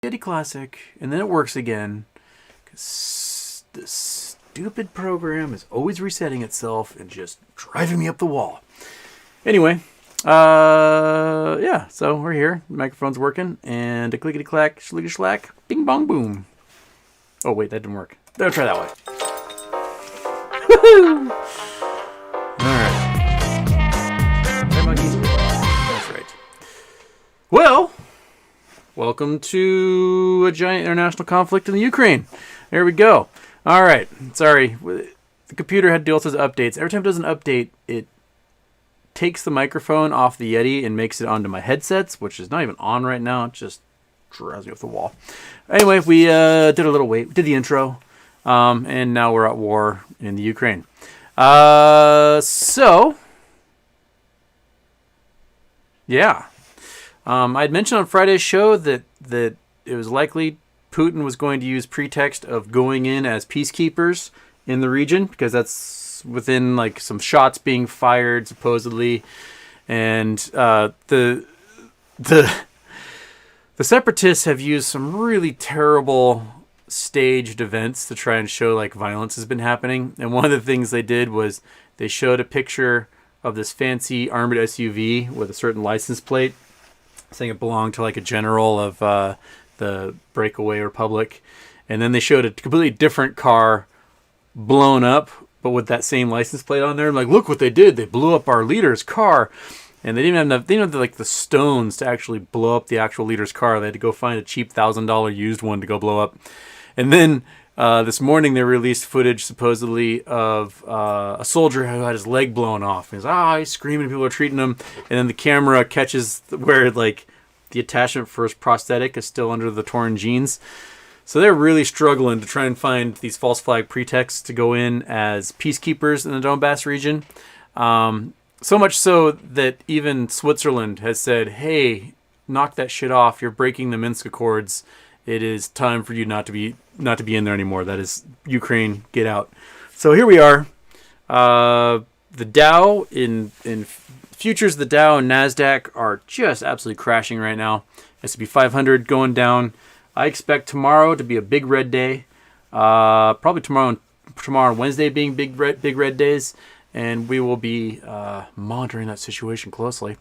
Yeti Classic, and then it works again. Because this stupid program is always resetting itself and just driving me up the wall. Anyway, yeah, so we're here. The microphone's working, and a clickety-clack, schlicky-schlack, bing-bong-boom. Oh, wait, that didn't work. Let's try that way. Woohoo! Alright. That's right. Well, welcome to a giant international conflict in the Ukraine. There we go. Alright, sorry. The computer had to do all sorts of updates. Every time it does an update, it takes the microphone off the Yeti and makes it onto my headsets, which is not even on right now. It just drives me off the wall. Anyway, we did a little wait. We did the intro. And now we're at war in the Ukraine. So, yeah. I'd mentioned on Friday's show that it was likely Putin was going to use pretext of going in as peacekeepers in the region, because that's within like some shots being fired supposedly, and the separatists have used some really terrible staged events to try and show like violence has been happening. And one of the things they did was they showed a picture of this fancy armored SUV with a certain license plate saying it belonged to like a general of the breakaway republic, and then they showed a completely different car blown up but with that same license plate on there. I'm like, look what they did, they blew up our leader's car. And they didn't have enough. They didn't have like the stones to actually blow up the actual leader's car. They had to go find a cheap $1,000 used one to go blow up. And then this morning they released footage supposedly of a soldier who had his leg blown off. He's he's screaming. People are treating him. And then the camera catches where like the attachment for his prosthetic is still under the torn jeans. So they're really struggling to try and find these false flag pretexts to go in as peacekeepers in the Donbass region. So much so that even Switzerland has said, hey, knock that shit off. You're breaking the Minsk Accords. It is time for you not to be in there anymore. That is Ukraine, get out. So here we are. The Dow in futures, the Dow and NASDAQ are just absolutely crashing right now. S&P 500 going down. I expect tomorrow to be a big red day. Probably tomorrow and Wednesday being big red days. And we will be monitoring that situation closely.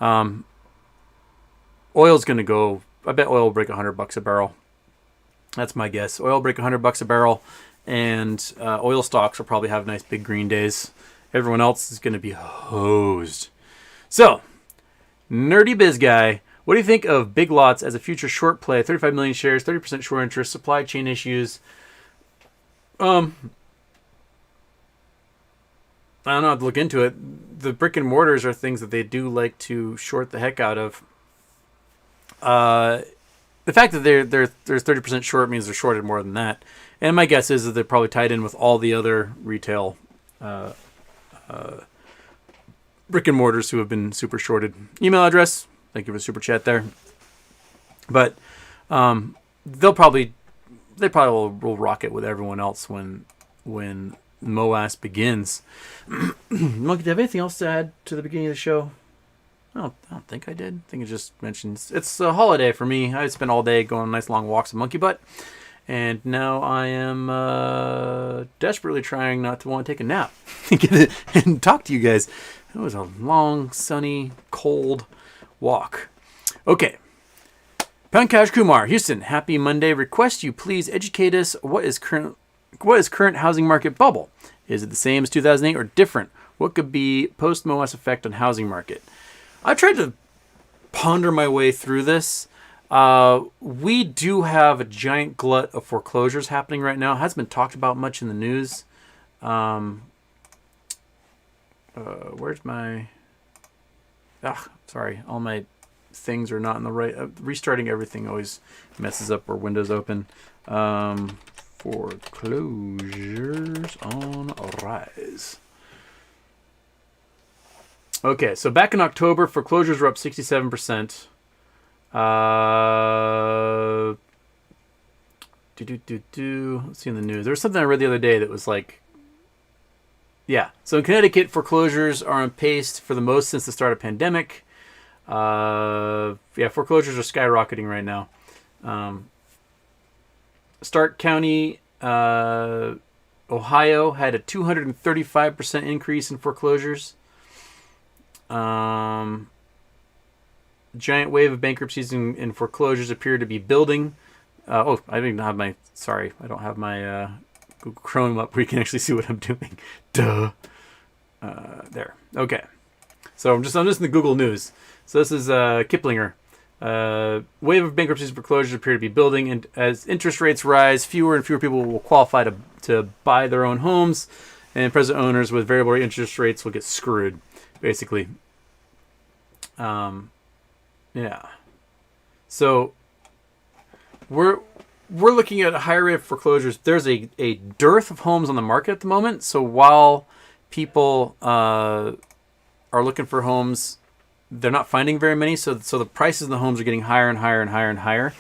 Oil's going to go. I bet oil will break $100 a barrel. That's my guess. Oil will break $100 a barrel, and oil stocks will probably have nice big green days. Everyone else is going to be hosed. So, nerdy biz guy, what do you think of Big Lots as a future short play? 35 million shares, 30% short interest, supply chain issues. I don't know, I have to look into it. The brick and mortars are things that they do like to short the heck out of. The fact that there's 30% short means they're shorted more than that. And my guess is that they're probably tied in with all the other retail brick and mortars who have been super shorted. Email address, thank you for the super chat there. But they probably will rock it with everyone else when MOAS begins. Monkey, do you have anything else to add to the beginning of the show? I don't think I did. I think it just mentions it's a holiday for me. I spent all day going on nice long walks with Monkey Butt, and now I am desperately trying not to want to take a nap and talk to you guys. It was a long, sunny, cold walk. Okay. Pankaj Kumar, Houston, happy Monday. Request you please educate us. What is current housing market bubble? Is it the same as 2008 or different? What could be post-MOAS effect on housing market? I tried to ponder my way through this. We do have a giant glut of foreclosures happening right now. It hasn't been talked about much in the news. Where's my... sorry. All my things are not in the right... restarting everything always messes up where Windows open. Foreclosures on a rise. Okay, so back in October, foreclosures were up 67%. Let's see in the news. There was something I read the other day that was like, yeah. So in Connecticut, foreclosures are on pace for the most since the start of pandemic. Foreclosures are skyrocketing right now. Stark County, Ohio had a 235% increase in foreclosures. Giant wave of bankruptcies and foreclosures appear to be building. I don't have my Google Chrome up where you can actually see what I'm doing. Duh. There. Okay. So I'm just in the Google News. So this is Kiplinger. Wave of bankruptcies and foreclosures appear to be building, and as interest rates rise, fewer and fewer people will qualify to buy their own homes, and present owners with variable rate interest rates will get screwed, basically. Yeah. So we're looking at a higher rate of foreclosures. There's a dearth of homes on the market at the moment. So while people are looking for homes, they're not finding very many. So the prices of the homes are getting higher and higher and higher and higher.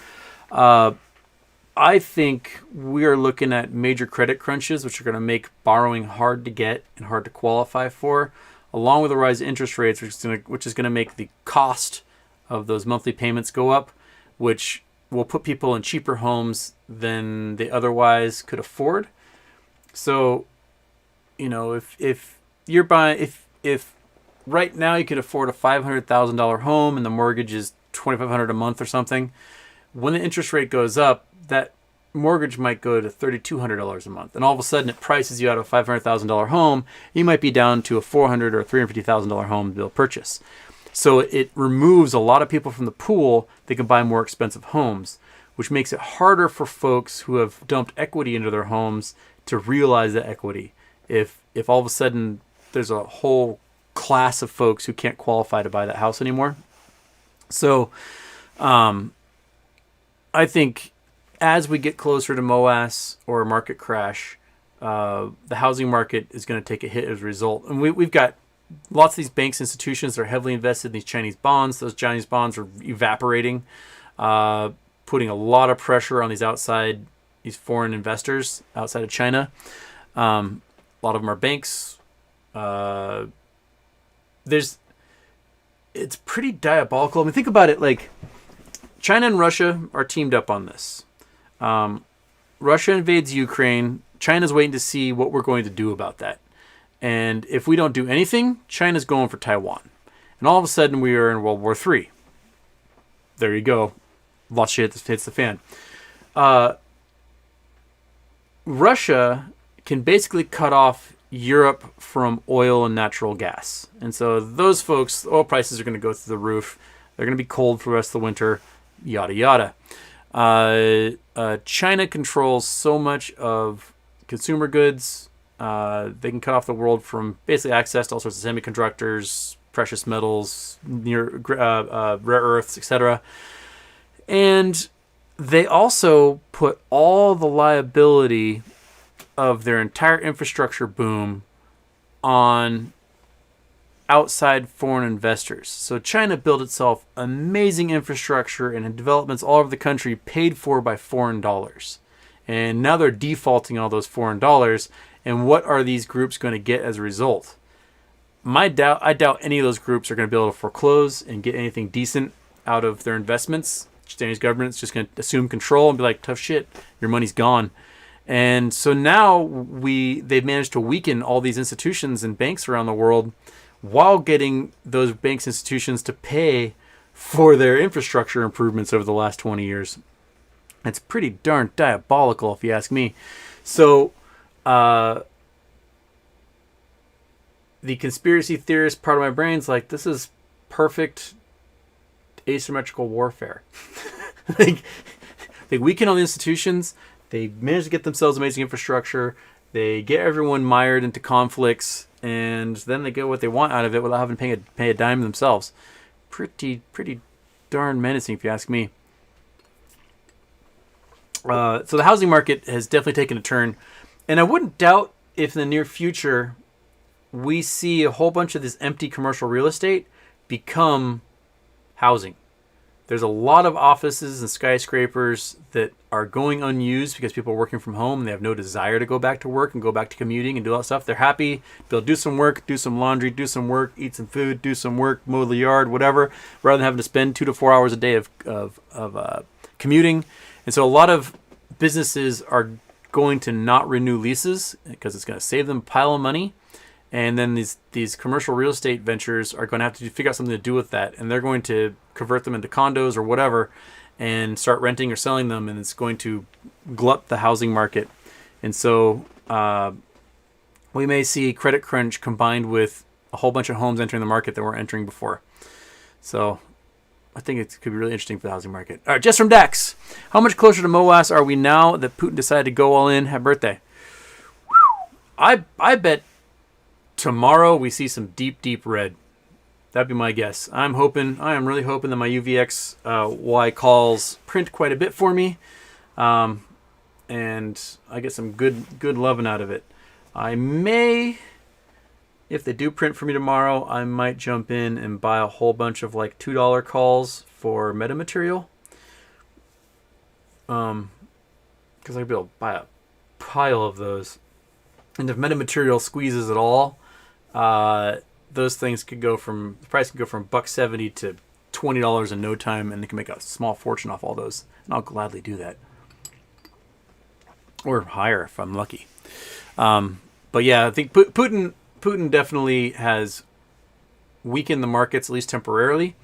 I think we are looking at major credit crunches, which are going to make borrowing hard to get and hard to qualify for, along with the rise in interest rates, which is going to make the cost of those monthly payments go up, which will put people in cheaper homes than they otherwise could afford. So, if you're buying, if right now you could afford a $500,000 home and the mortgage is $2,500 a month or something, when the interest rate goes up, that mortgage might go to $3,200 a month, and all of a sudden it prices you out of a $500,000 home. You might be down to a $400,000 or $350,000 home to be able to purchase. So it removes a lot of people from the pool that can buy more expensive homes, which makes it harder for folks who have dumped equity into their homes to realize that equity. If all of a sudden there's a whole class of folks who can't qualify to buy that house anymore. So I think as we get closer to MOAS or a market crash, the housing market is going to take a hit as a result. And we've got lots of these banks, institutions that are heavily invested in these Chinese bonds. Those Chinese bonds are evaporating, putting a lot of pressure on these foreign investors outside of China. A lot of them are banks. It's pretty diabolical. I mean, think about it. Like, China and Russia are teamed up on this. Russia invades Ukraine. China's waiting to see what we're going to do about that. And if we don't do anything, China's going for Taiwan. And all of a sudden, we are in World War III. There you go. Lots of shit hits the fan. Russia can basically cut off Europe from oil and natural gas. And so those folks, oil prices are going to go through the roof. They're going to be cold for the rest of the winter, yada, yada. China controls so much of consumer goods. They can cut off the world from basically access to all sorts of semiconductors, precious metals, rare earths, etc. And they also put all the liability of their entire infrastructure boom on outside foreign investors. So China built itself amazing infrastructure and developments all over the country paid for by foreign dollars. And now they're defaulting all those foreign dollars. And what are these groups going to get as a result? I doubt any of those groups are going to be able to foreclose and get anything decent out of their investments. The Chinese government's just going to assume control and be like, tough shit, your money's gone. And so now they've managed to weaken all these institutions and banks around the world while getting those banks and institutions to pay for their infrastructure improvements over the last 20 years. It's pretty darn diabolical, if you ask me. So the conspiracy theorist part of my brain's like, this is perfect asymmetrical warfare. They weaken all the institutions. They manage to get themselves amazing infrastructure. They get everyone mired into conflicts, and then they get what they want out of it without having to pay a dime themselves. Pretty darn menacing, if you ask me. So the housing market has definitely taken a turn, and I wouldn't doubt if in the near future we see a whole bunch of this empty commercial real estate become housing. There's a lot of offices and skyscrapers that are going unused because people are working from home and they have no desire to go back to work and go back to commuting and do all that stuff. They're happy to be able to do some work, do some laundry, do some work, eat some food, do some work, mow the yard, whatever, rather than having to spend 2 to 4 hours a day of commuting. And so a lot of businesses are going to not renew leases because it's going to save them a pile of money. And then these commercial real estate ventures are going to have to figure out something to do with that. And they're going to convert them into condos or whatever and start renting or selling them. And it's going to glut the housing market. And so we may see credit crunch combined with a whole bunch of homes entering the market that weren't entering before. So I think it could be really interesting for the housing market. All right, just from Dex. How much closer to MOAS are we now that Putin decided to go all in? Happy birthday. I bet tomorrow we see some deep red. That'd be my guess. I am really hoping that my UVX calls print quite a bit for me. And I get some good loving out of it. I may, if they do print for me tomorrow, I might jump in and buy a whole bunch of like $2 calls for Metamaterial. Because I'd be able to buy a pile of those. And if Metamaterial squeezes at all, those things the price could go from $1.70 to $20 in no time, and they can make a small fortune off all those. And I'll gladly do that. Or higher if I'm lucky. But yeah, I think Putin definitely has weakened the markets, at least temporarily.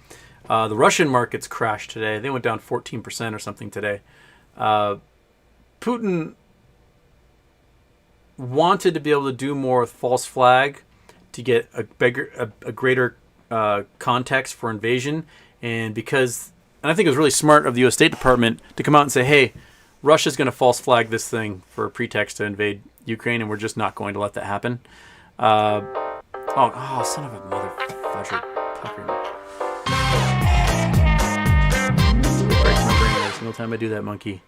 The Russian markets crashed today. They went down 14% or something today. Putin wanted to be able to do more with false flag to get a greater context for invasion. And I think it was really smart of the U.S. State Department to come out and say, hey, Russia's going to false flag this thing for a pretext to invade Ukraine, and we're just not going to let that happen. Son of a mother fudger pucker. Breaks my brain every single time I do that, monkey.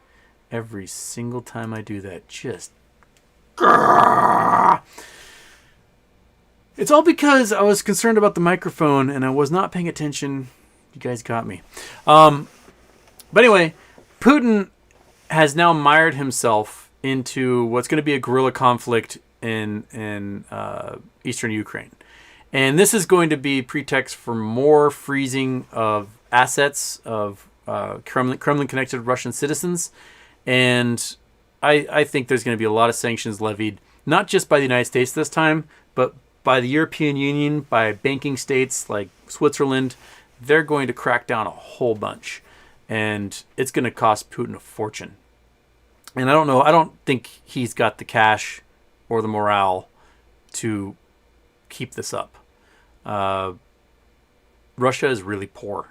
Every single time I do that, just... It's all because I was concerned about the microphone, and I was not paying attention. You guys got me. But anyway, Putin has now mired himself into what's going to be a guerrilla conflict in eastern Ukraine. And this is going to be pretext for more freezing of assets of Kremlin-connected Russian citizens. And I think there's going to be a lot of sanctions levied, not just by the United States this time, but by the European Union, by banking states like Switzerland. They're going to crack down a whole bunch. And it's going to cost Putin a fortune. And I don't know. I don't think he's got the cash or the morale to keep this up. Russia is really poor.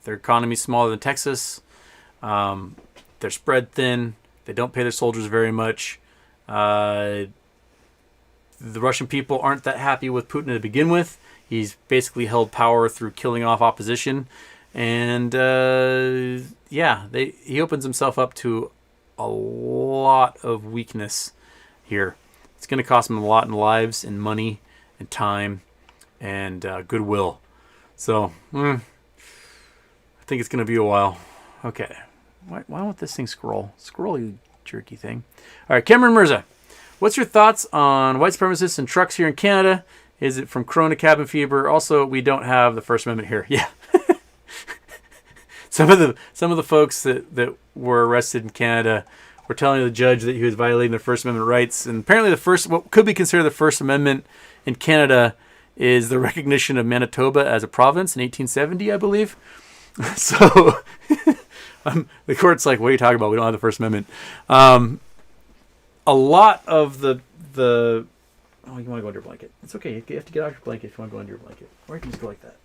Their economy's smaller than Texas. They're spread thin. They don't pay their soldiers very much. The Russian people aren't that happy with Putin to begin with. He's basically held power through killing off opposition. And he opens himself up to a lot of weakness here. It's going to cost him a lot in lives and money and time and goodwill. So I think it's going to be a while. Okay. Why won't this thing scroll? Scroll, you jerky thing. All right, Cameron Mirza. What's your thoughts on white supremacists and trucks here in Canada? Is it from Corona cabin fever? Also, we don't have the First Amendment here. Yeah. Some of the folks that were arrested in Canada were telling the judge that he was violating their First Amendment rights. And apparently what could be considered the First Amendment in Canada is the recognition of Manitoba as a province in 1870, I believe. So the court's like, what are you talking about? We don't have the First Amendment. A lot of the oh, you want to go under your blanket. It's okay. You have to get out your blanket if you want to go under your blanket. Or you can just go like that.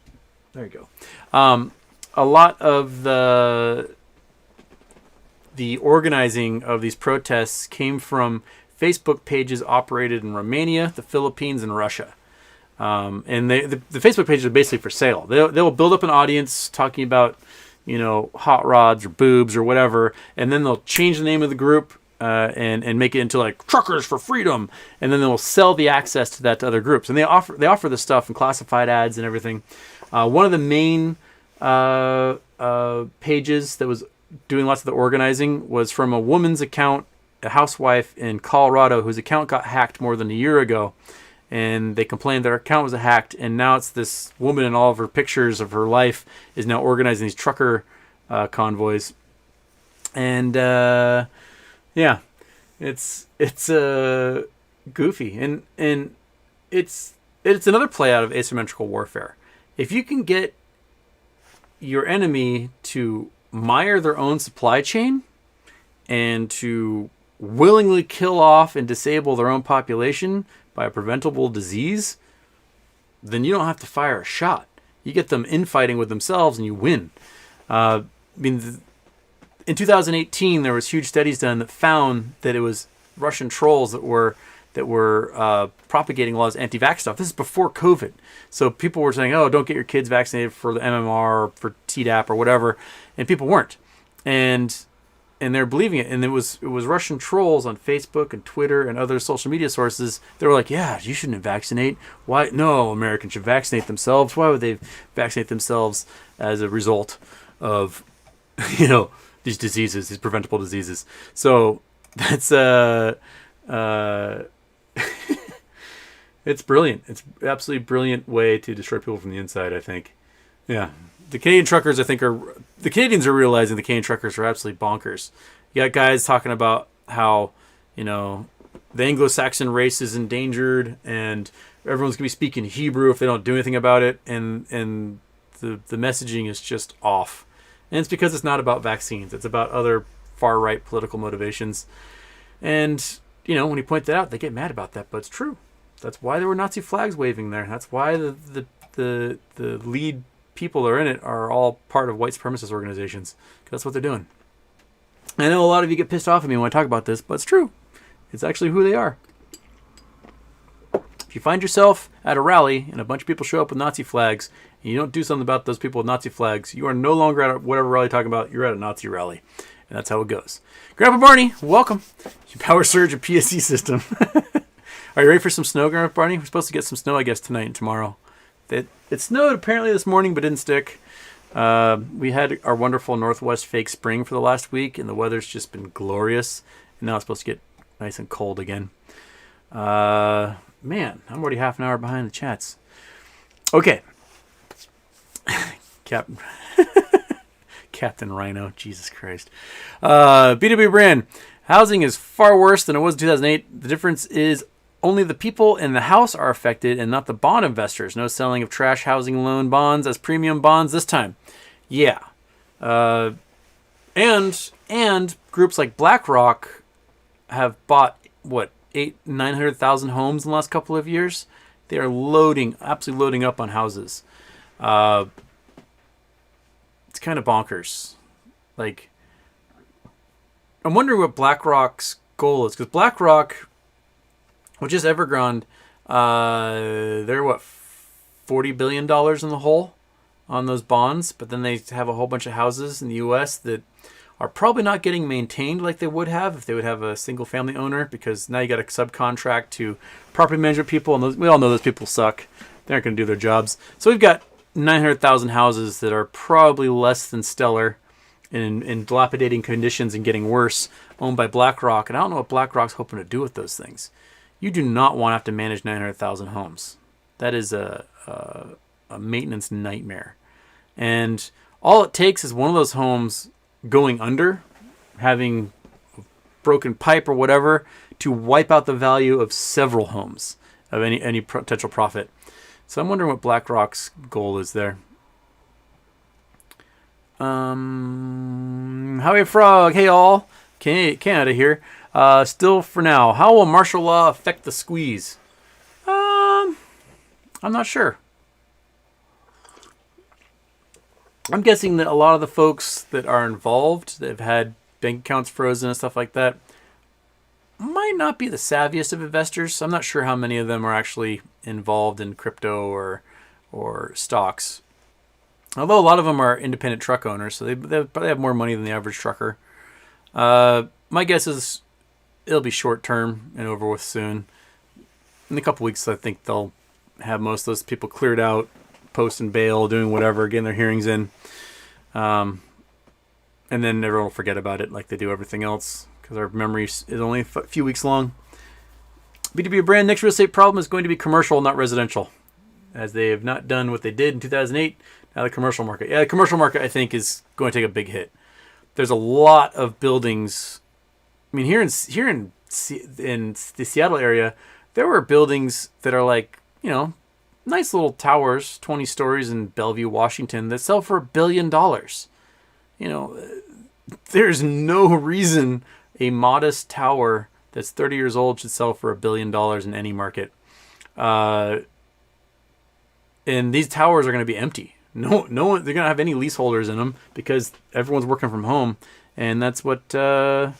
There you go. A lot of the organizing of these protests came from Facebook pages operated in Romania, the Philippines, and Russia. And the Facebook pages are basically for sale. They'll build up an audience talking about, hot rods or boobs or whatever, and then they'll change the name of the group and make it into like Truckers for Freedom, and then they'll sell the access to that to other groups. And they offer this stuff in classified ads and everything. One of the main pages that was doing lots of the organizing was from a woman's account, a housewife in Colorado whose account got hacked more than a year ago, and they complained that her account was hacked, and now it's this woman and all of her pictures of her life is now organizing these trucker convoys. And yeah, it's goofy, and it's another play out of asymmetrical warfare. If you can get your enemy to mire their own supply chain and to willingly kill off and disable their own population by a preventable disease, then you don't have to fire a shot. You get them infighting with themselves and you win. I mean, in 2018, there was huge studies done that found that it was Russian trolls that were propagating a lot of anti-vax stuff. This is before COVID. So people were saying, oh, don't get your kids vaccinated for the MMR or for Tdap or whatever. And people weren't. And they're believing it. And it was Russian trolls on Facebook and Twitter and other social media sources. They were like, yeah, you shouldn't vaccinate. Why? No, Americans should vaccinate themselves. Why would they vaccinate themselves as a result of, these diseases, these preventable diseases? So that's it's brilliant. It's an absolutely brilliant way to destroy people from the inside, I think. Yeah. The Canadian truckers, the Canadians are realizing the Canadian truckers are absolutely bonkers. You got guys talking about how, the Anglo-Saxon race is endangered and everyone's going to be speaking Hebrew if they don't do anything about it. And the messaging is just off. And it's because it's not about vaccines. It's about other far-right political motivations. And, when you point that out, they get mad about that, but it's true. That's why there were Nazi flags waving there. That's why the lead people that are in it are all part of white supremacist organizations. That's what they're doing. I know a lot of you get pissed off at me when I talk about this, but it's true. It's actually who they are. If you find yourself at a rally and a bunch of people show up with Nazi flags and you don't do something about those people with Nazi flags, you are no longer at whatever rally you're talking about. You're at a Nazi rally. And that's how it goes. Grandpa Barney, welcome. Your power surge and PSC system. Are you ready for some snow, Grandpa Barney? We're supposed to get some snow, I guess, tonight and tomorrow. It snowed apparently this morning, but didn't stick. We had our wonderful northwest fake spring for the last week, and the weather's just been glorious. And now it's supposed to get nice and cold again. Man, I'm already half an hour behind the chats. Okay. Captain Rhino, Jesus Christ. B2B brand. Housing is far worse than it was in 2008. The difference is only the people in the house are affected and not the bond investors. No selling of trash housing loan bonds as premium bonds this time. Yeah. And groups like Blackrock have bought, 900,000 homes in the last couple of years? They are absolutely loading up on houses. It's kind of bonkers. Like, I'm wondering what BlackRock's goal is. Because BlackRock, which is Evergrande, they're $40 billion in the hole on those bonds. But then they have a whole bunch of houses in the U.S. that are probably not getting maintained like they would have if they would have a single family owner, because now you got to subcontract to property management people, and we all know those people suck. They aren't going to do their jobs. So we've got 900,000 houses that are probably less than stellar in dilapidating conditions and getting worse, owned by BlackRock. And I don't know what BlackRock's hoping to do with those things. You do not want to have to manage 900,000 homes. That is a maintenance nightmare. And all it takes is one of those homes going under, having broken pipe or whatever, to wipe out the value of several homes of any potential profit. So I'm wondering what BlackRock's goal is there. Howie Frog, hey all, Canada here. Still for now, how will martial law affect the squeeze? I'm not sure. I'm guessing that a lot of the folks that are involved, that have had bank accounts frozen and stuff like that, might not be the savviest of investors. I'm not sure how many of them are actually involved in crypto or stocks. Although a lot of them are independent truck owners, so they probably have more money than the average trucker. My guess is it'll be short term and over with soon. In a couple weeks, I think they'll have most of those people cleared out, posting bail, doing whatever, getting their hearings in. And then everyone will forget about it like they do everything else, because our memory is only a few weeks long. B2B brand, next real estate problem is going to be commercial, not residential, as they have not done what they did in 2008. Now the commercial market. Yeah, the commercial market, I think, is going to take a big hit. there's a lot of buildings. I mean, here in the Seattle area, there were buildings that are like, nice little towers, 20 stories in Bellevue, Washington, that sell for $1 billion. There's no reason a modest tower that's 30 years old should sell for $1 billion in any market. And these towers are going to be empty. No one, they're going to have any leaseholders in them because everyone's working from home, and that's what they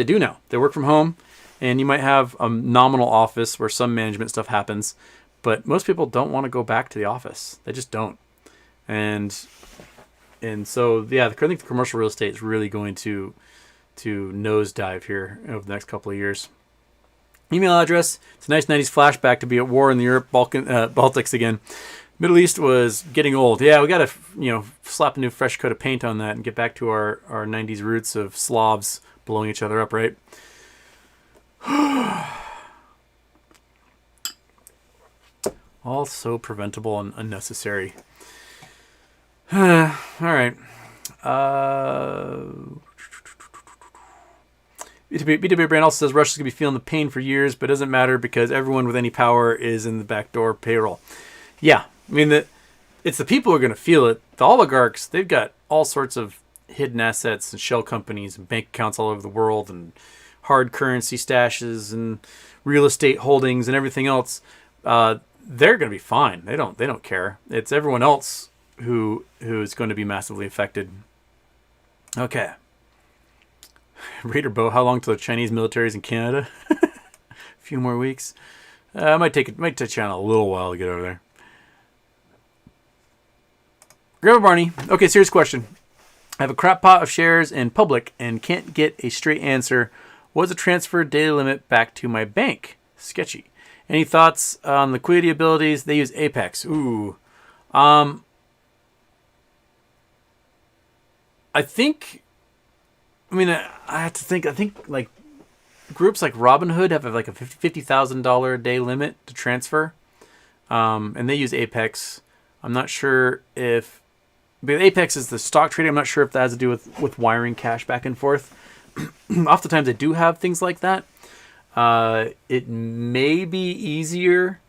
do now. They work from home, and you might have a nominal office where some management stuff happens, but most people don't want to go back to the office. They just don't. And so, yeah, I think the commercial real estate is really going to nosedive here over the next couple of years. Email address. It's a nice 90s flashback to be at war in the Baltics again. Middle East was getting old. Yeah, we got to slap a new fresh coat of paint on that and get back to our 90s roots of Slavs blowing each other up, right? All so preventable and unnecessary. All right. BW Brand also says Russia's going to be feeling the pain for years, but it doesn't matter because everyone with any power is in the backdoor payroll. Yeah, I mean, it's the people who are going to feel it. The oligarchs, they've got all sorts of hidden assets and shell companies and bank accounts all over the world and hard currency stashes and real estate holdings and everything else. They're going to be fine. They don't care. It's everyone else who is going to be massively affected. Okay. Raider Bo, how long till the Chinese military is in Canada? A few more weeks. It might take China a little while to get over there. Grandma Barney. Okay, serious question. I have a crap pot of shares in public and can't get a straight answer. What's the transfer daily limit back to my bank? Sketchy. Any thoughts on liquidity abilities? They use Apex. Ooh. I have to think. I think like groups like Robinhood have like a $50,000 a day limit to transfer, and they use Apex. I'm not sure if, but Apex is the stock trading. I'm not sure if that has to do with wiring cash back and forth. Oftentimes they do have things like that. It may be easier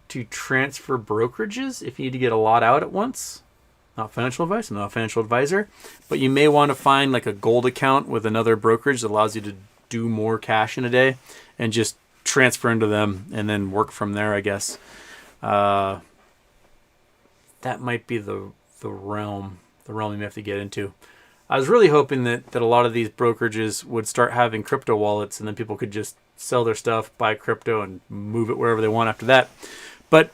to transfer brokerages if you need to get a lot out at once. Not financial advice, I'm not a financial advisor, but you may want to find like a gold account with another brokerage that allows you to do more cash in a day and just transfer into them and then work from there, I guess. That might be the realm you may have to get into. I was really hoping that a lot of these brokerages would start having crypto wallets and then people could just sell their stuff, buy crypto, and move it wherever they want after that. But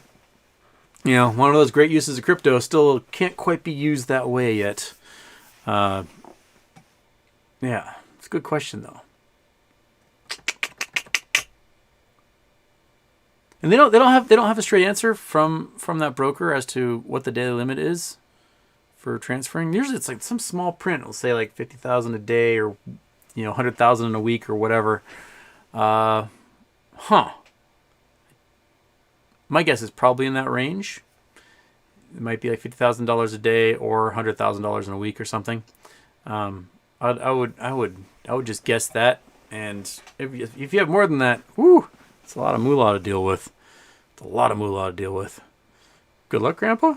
one of those great uses of crypto still can't quite be used that way yet. Yeah, it's a good question though. And they don't have a straight answer from that broker as to what the daily limit is for transferring. Usually it's like some small print. It'll say like 50,000 a day or 100,000 in a week or whatever. My guess is probably in that range. It might be like $50,000 a day or $100,000 in a week or something. I would just guess that. And if you have more than that, it's a lot of moolah to deal with. Good luck, Grandpa.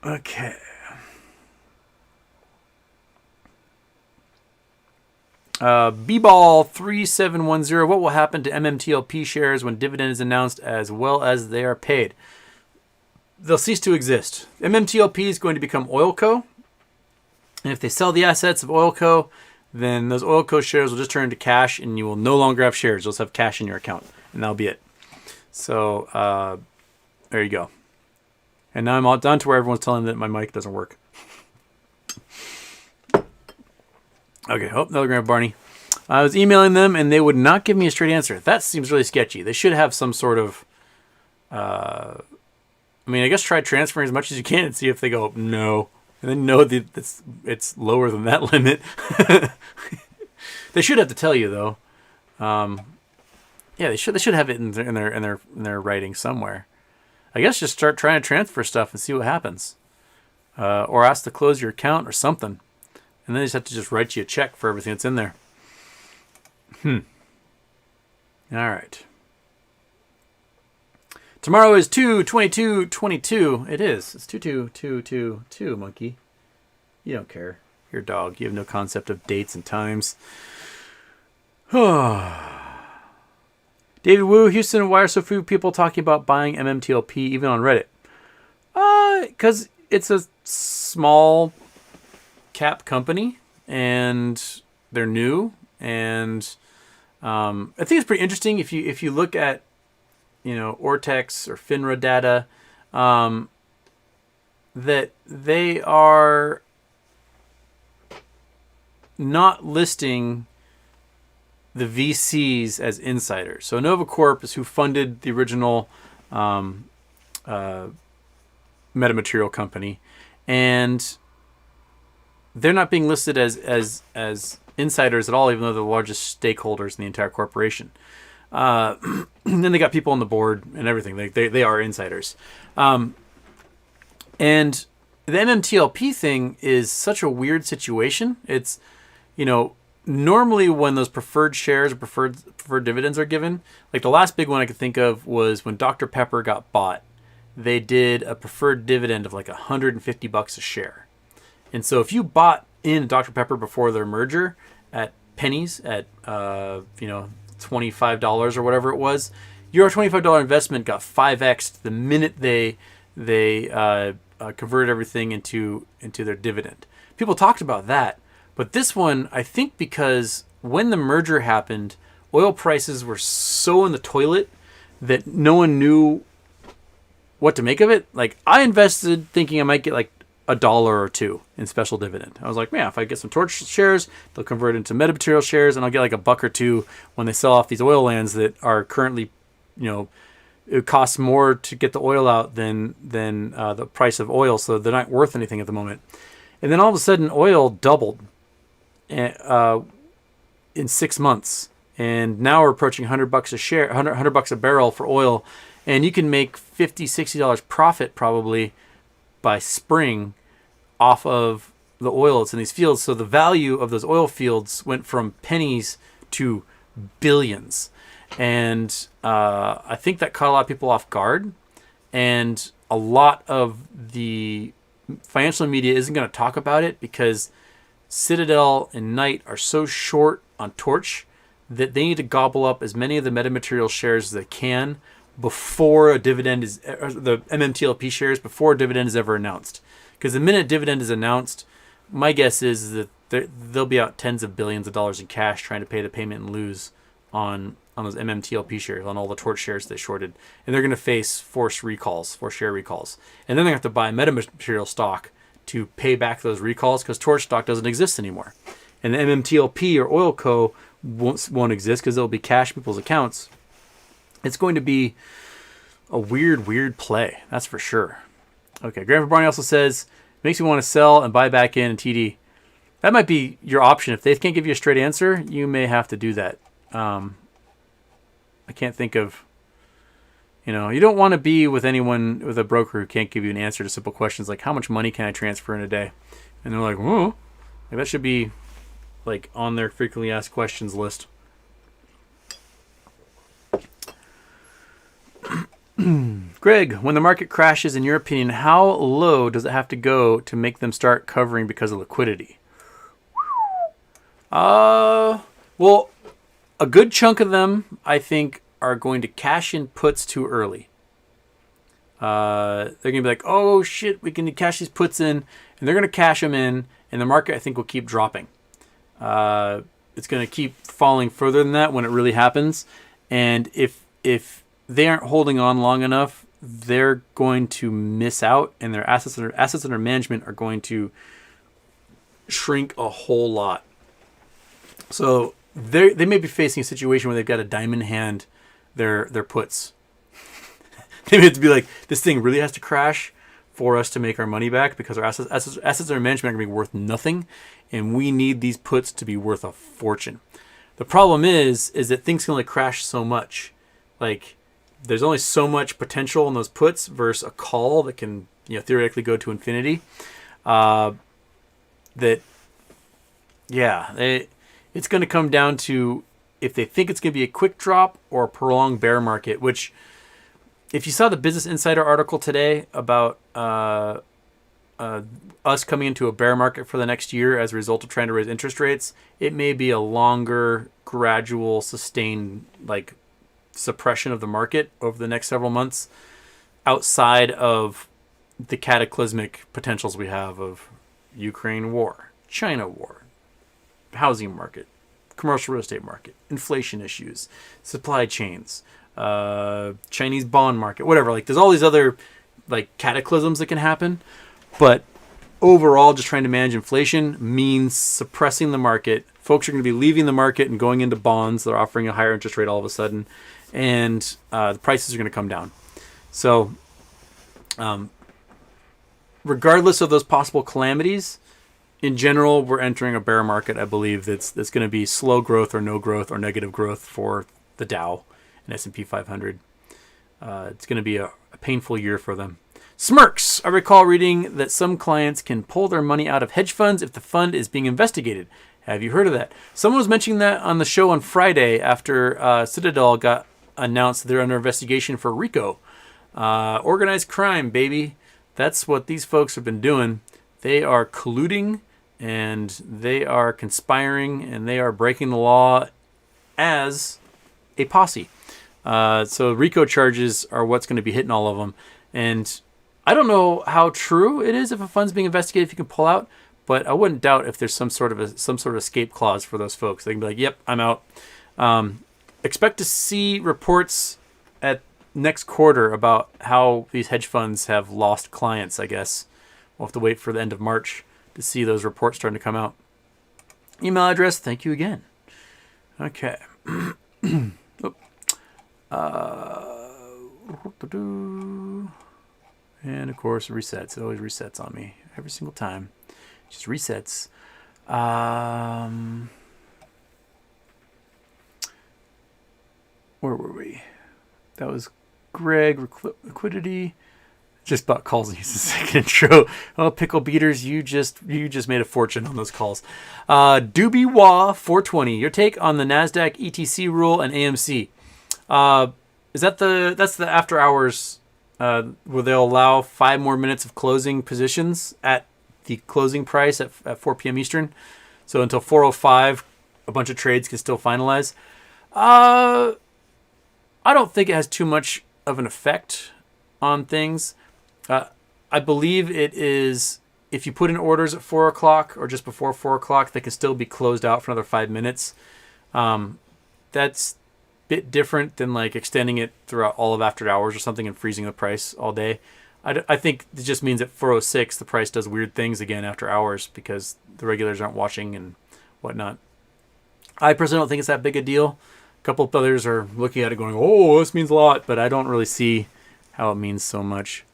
Okay. B-Ball 3710. What will happen to MMTLP shares when dividend is announced as well as they are paid? They'll cease to exist. MMTLP is going to become Oilco. And if they sell the assets of Oilco, then those Oilco shares will just turn into cash and you will no longer have shares. You'll just have cash in your account. And that'll be it. So, there you go. And now I'm all done to where everyone's telling me that my mic doesn't work. Okay, another Grandpa Barney. I was emailing them, and they would not give me a straight answer. That seems really sketchy. They should have some sort of... I guess try transferring as much as you can and see if they go, no. And then know that it's lower than that limit. They should have to tell you, though. Yeah, they should have it in their writing somewhere. I guess just start trying to transfer stuff and see what happens. Or ask to close your account or something. And then they just have to just write you a check for everything that's in there. All right. Tomorrow is 2/22/22. It is. It's 2/2/2/2/2, monkey. You don't care. You're a dog. You have no concept of dates and times. David Wu, Houston, why are so few people talking about buying MMTLP even on Reddit? Because it's a small cap company and they're new, and I think it's pretty interesting if you look at Ortex or FINRA data, that they are not listing the VCs as insiders. So Nova Corp is who funded the original Metamaterial company, and they're not being listed as insiders at all, even though they're the largest stakeholders in the entire corporation. And then they got people on the board and everything. They are insiders. And the MMTLP thing is such a weird situation. It's, normally when those preferred shares or preferred dividends are given, like the last big one I could think of was when Dr. Pepper got bought. They did a preferred dividend of like $150 a share. And so if you bought in Dr. Pepper before their merger at pennies, at $25 or whatever it was, your $25 investment got 5x the minute they converted everything into their dividend. People talked about that, but this one, I think, because when the merger happened, oil prices were so in the toilet that no one knew what to make of it. Like, I invested thinking I might get like $1 or $2 in special dividend. I was like, man, if I get some Torch shares, they'll convert into Metamaterial shares, and I'll get like $1 or $2 when they sell off these oil lands that are currently, it costs more to get the oil out than the price of oil, so they're not worth anything at the moment. And then all of a sudden, oil doubled in 6 months, and now we're approaching $100 a share, $100 a barrel for oil, and you can make $50, $60 profit probably by spring off of the oil that's in these fields. So the value of those oil fields went from pennies to billions. And I think that caught a lot of people off guard. And a lot of the financial media isn't going to talk about it because Citadel and Knight are so short on Torch that they need to gobble up as many of the Metamaterial shares as they can before a dividend is, or the MMTLP shares, before a dividend is ever announced. Because the minute dividend is announced, my guess is that they'll be out tens of billions of dollars in cash trying to pay the payment and lose on those MMTLP shares, on all the Torch shares they shorted. And they're going to face forced share recalls. And then they have to buy Metamaterial stock to pay back those recalls because Torch stock doesn't exist anymore. And the MMTLP or Oil Co. won't exist because they'll be cash people's accounts. It's going to be a weird play, that's for sure. Okay, Grandpa Barney also says, makes me want to sell and buy back in TD. That might be your option. If they can't give you a straight answer, you may have to do that. I can't think of, you don't want to be with anyone, with a broker who can't give you an answer to simple questions like, how much money can I transfer in a day? And they're like, whoa, like that should be like on their frequently asked questions list. Greg, when the market crashes, in your opinion, how low does it have to go to make them start covering because of liquidity? Well, a good chunk of them, I think, are going to cash in puts too early. They're going to be like, oh shit, we can cash these puts in, and they're going to cash them in, and the market, I think, will keep dropping. It's going to keep falling further than that when it really happens, and if they aren't holding on long enough, they're going to miss out, and their assets under management are going to shrink a whole lot. So they may be facing a situation where they've got to diamond hand their puts. They may have to be like, this thing really has to crash for us to make our money back because our assets under management are going to be worth nothing, and we need these puts to be worth a fortune. The problem is that things can only crash so much. Like, there's only so much potential in those puts versus a call that can theoretically go to infinity. It's going to come down to if they think it's going to be a quick drop or a prolonged bear market, which if you saw the Business Insider article today about us coming into a bear market for the next year as a result of trying to raise interest rates, it may be a longer, gradual, sustained suppression of the market over the next several months outside of the cataclysmic potentials we have of Ukraine war, China war, housing market, commercial real estate market, inflation issues, supply chains, Chinese bond market, whatever. There's all these other cataclysms that can happen, but overall, just trying to manage inflation means suppressing the market. Folks are going to be leaving the market and going into bonds. They're offering a higher interest rate all of a sudden, and the prices are going to come down. So, regardless of those possible calamities, in general, we're entering a bear market, I believe, that's going to be slow growth or no growth or negative growth for the Dow and S&P 500. It's going to be a painful year for them. Smirks. I recall reading that some clients can pull their money out of hedge funds if the fund is being investigated. Have you heard of that? Someone was mentioning that on the show on Friday after Citadel got announced they're under investigation for RICO. Organized crime, baby. That's what these folks have been doing. They are colluding and they are conspiring and they are breaking the law as a posse. So RICO charges are what's going to be hitting all of them. And I don't know how true it is if a fund's being investigated if you can pull out, but I wouldn't doubt if there's some sort of escape clause for those folks. They can be like, "Yep, I'm out." Expect to see reports at next quarter about how these hedge funds have lost clients. I guess we'll have to wait for the end of March to see those reports starting to come out. Email address. Thank you again. Okay. And of course, resets. It always resets on me every single time. Just resets. Where were we? That was Greg, liquidity. Just bought calls and used the second intro. Oh, pickle beaters, you just made a fortune on those calls. Doobie Wah 420. Your take on the NASDAQ ETC rule and AMC. That's the after hours where they'll allow 5 more minutes of closing positions at the closing price at 4 p.m. Eastern. So until 4:05, a bunch of trades can still finalize. I don't think it has too much of an effect on things. I believe it is, if you put in orders at 4 o'clock or just before 4 o'clock, they can still be closed out for another 5 minutes. That's a bit different than extending it throughout all of after hours or something and freezing the price all day. I think it just means at 4:06 the price does weird things again after hours because the regulars aren't watching and whatnot. I personally don't think it's that big a deal. A couple of others are looking at it going, "Oh, this means a lot," but I don't really see how it means so much.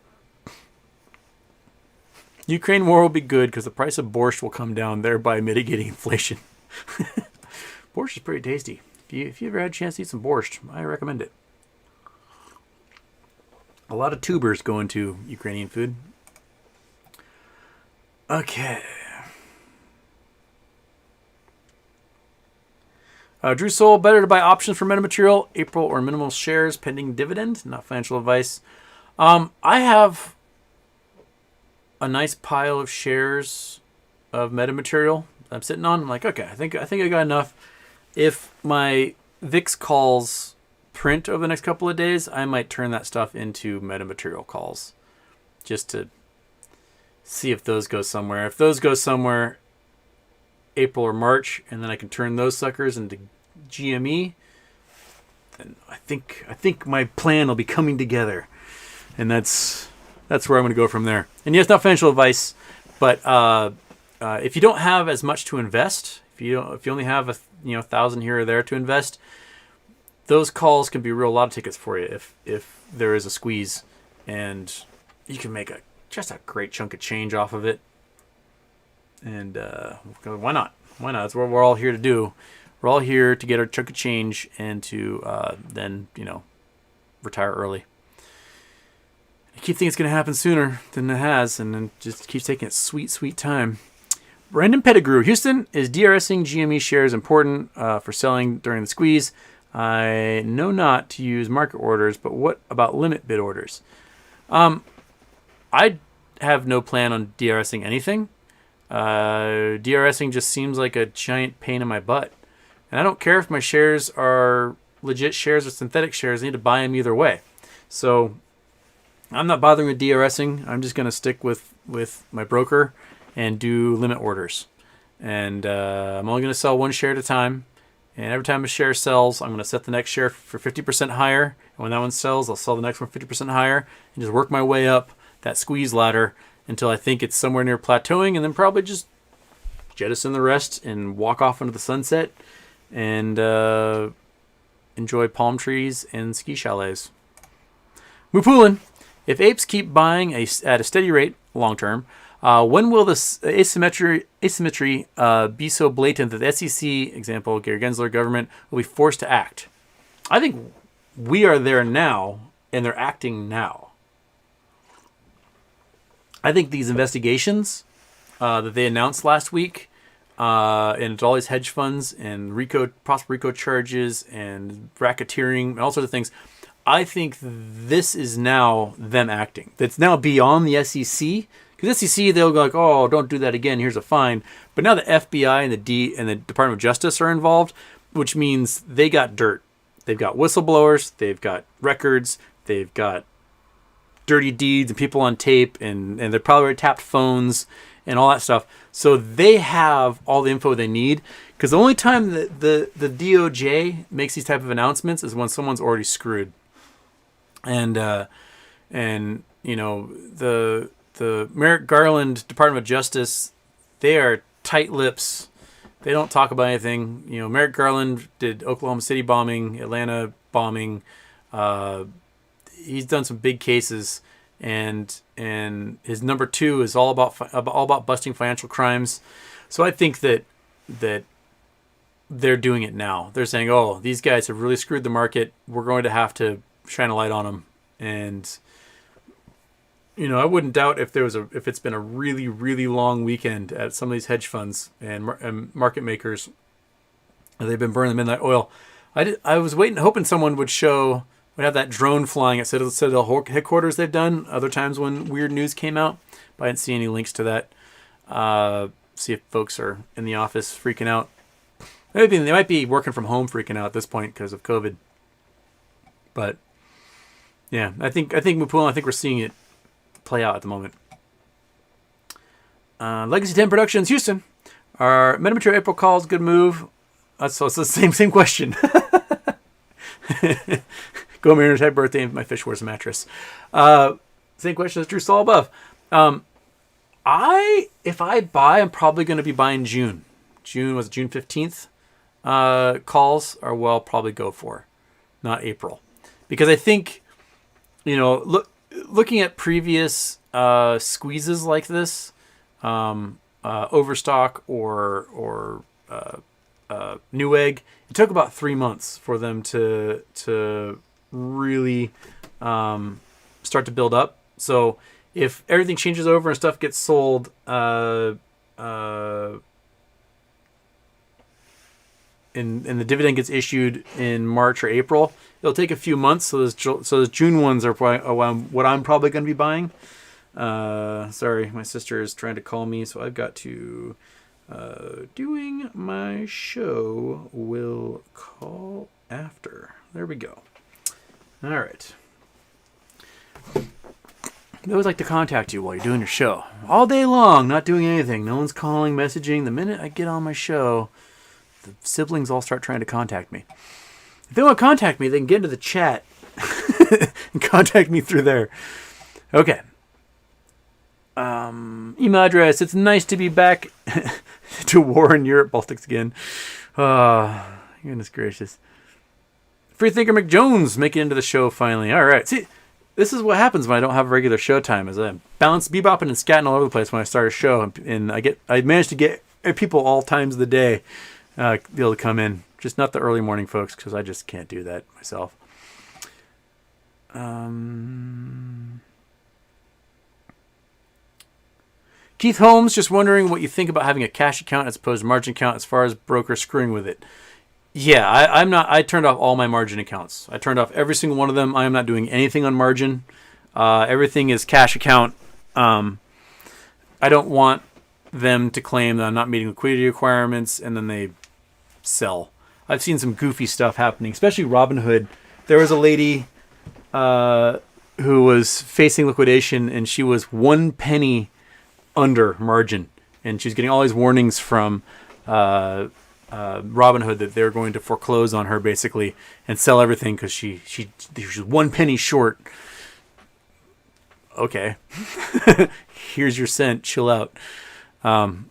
Ukraine war will be good because the price of borscht will come down, thereby mitigating inflation. Borscht is pretty tasty. If you ever had a chance to eat some borscht, I recommend it. A lot of tubers go into Ukrainian food. Okay. Drew Soul, better to buy options for Metamaterial, April or minimal shares pending dividend, not financial advice. I have a nice pile of shares of Metamaterial I'm sitting on. I'm like, okay, I think I got enough. If my VIX calls print over the next couple of days, I might turn that stuff into Metamaterial calls just to see if those go somewhere. If those go somewhere, April or March, and then I can turn those suckers into GME, then I think my plan will be coming together, and that's where I'm going to go from there. And yes, not financial advice, but if you don't have as much to invest, if you only have $1,000 here or there to invest, those calls can be a lot of tickets for you if there is a squeeze, and you can make just a great chunk of change off of it. And why not? Why not? That's what we're all here to do. We're all here to get our chunk of change and to then retire early. I keep thinking it's going to happen sooner than it has, and then just keeps taking its sweet, sweet time. Brandon Pettigrew, Houston, is Drsing GME shares important for selling during the squeeze? I know not to use market orders, but what about limit bid orders? I have no plan on Drsing anything. Drsing just seems like a giant pain in my butt. And I don't care if my shares are legit shares or synthetic shares. I need to buy them either way. So I'm not bothering with Drsing. I'm just going to stick with my broker and do limit orders. And I'm only going to sell one share at a time. And every time a share sells, I'm going to set the next share for 50% higher. And when that one sells, I'll sell the next one 50% higher and just work my way up that squeeze ladder until I think it's somewhere near plateauing, and then probably just jettison the rest and walk off into the sunset and enjoy palm trees and ski chalets. Mupulin, if apes keep buying at a steady rate long term, when will this asymmetry be so blatant that the SEC, example, Gary Gensler government, will be forced to act? I think we are there now, and they're acting now. I think these investigations that they announced last week, and it's all these hedge funds and possible RICO charges and racketeering and all sorts of things, I think this is now them acting. That's now beyond the SEC. Because SEC, they'll go like, oh, don't do that again, here's a fine. But now the FBI and the Department of Justice are involved, which means they got dirt. They've got whistleblowers, they've got records, they've got dirty deeds and people on tape, and they're probably already tapped phones and all that stuff. So they have all the info they need. Because the only time that the DOJ makes these type of announcements is when someone's already screwed. And you know, the Merrick Garland Department of Justice, they are tight lips. They don't talk about anything. You know, Merrick Garland did Oklahoma City bombing, Atlanta bombing. He's done some big cases, and his number 2 is all about busting financial crimes. So I think that they're doing it now. They're saying, oh, these guys have really screwed the market. We're going to have to shine a light on them. And you know, I wouldn't doubt if it's been a really, really long weekend at some of these hedge funds and market makers. They've been burning the midnight oil. I was hoping someone would have that drone flying at Citadel headquarters they've done other times when weird news came out. But I didn't see any links to that. See if folks are in the office freaking out. Maybe they might be working from home freaking out at this point because of COVID. But yeah, I think Mupulin, I think we're seeing it play out at the moment. Legacy 10 Productions, Houston. Are Metamaterial April calls good move? So it's the same question. Go Mariners, happy birthday, and my fish wears a mattress. Same question as Drew Saul above. If I buy, I'm probably going to be buying June. June 15th calls are well probably go for, not April, because I think, you know, looking at previous squeezes like this, Overstock or Newegg, it took about 3 months for them to really start to build up. So if everything changes over and stuff gets sold and the dividend gets issued in March or April, it'll take a few months. So those June ones are what I'm probably going to be buying. Sorry, my sister is trying to call me, so I've got to doing my show. Will call after. There we go. All right. They always like to contact you while you're doing your show. All day long, not doing anything. No one's calling, messaging. The minute I get on my show, the siblings all start trying to contact me. If they want to contact me, they can get into the chat and contact me through there. Okay. Email address. It's nice to be back to war in Europe. Baltics again. Goodness gracious. Freethinker McJones making it into the show finally. All right. See, this is what happens when I don't have a regular show time. Is I bounce, bebopping, and scatting all over the place when I start a show, and I manage to get people all times of the day be able to come in. Just not the early morning folks, because I just can't do that myself. Keith Holmes, just wondering what you think about having a cash account as opposed to margin account as far as brokers screwing with it. Yeah, I'm not. I turned off all my margin accounts. I turned off every single one of them. I am not doing anything on margin. Everything is cash account. I don't want them to claim that I'm not meeting liquidity requirements and then they sell. I've seen some goofy stuff happening, especially Robinhood. There was a lady who was facing liquidation and she was 1 penny under margin, and she's getting all these warnings from Robinhood that they're going to foreclose on her basically and sell everything because she's 1 penny short. Okay, here's your cent. Chill out. In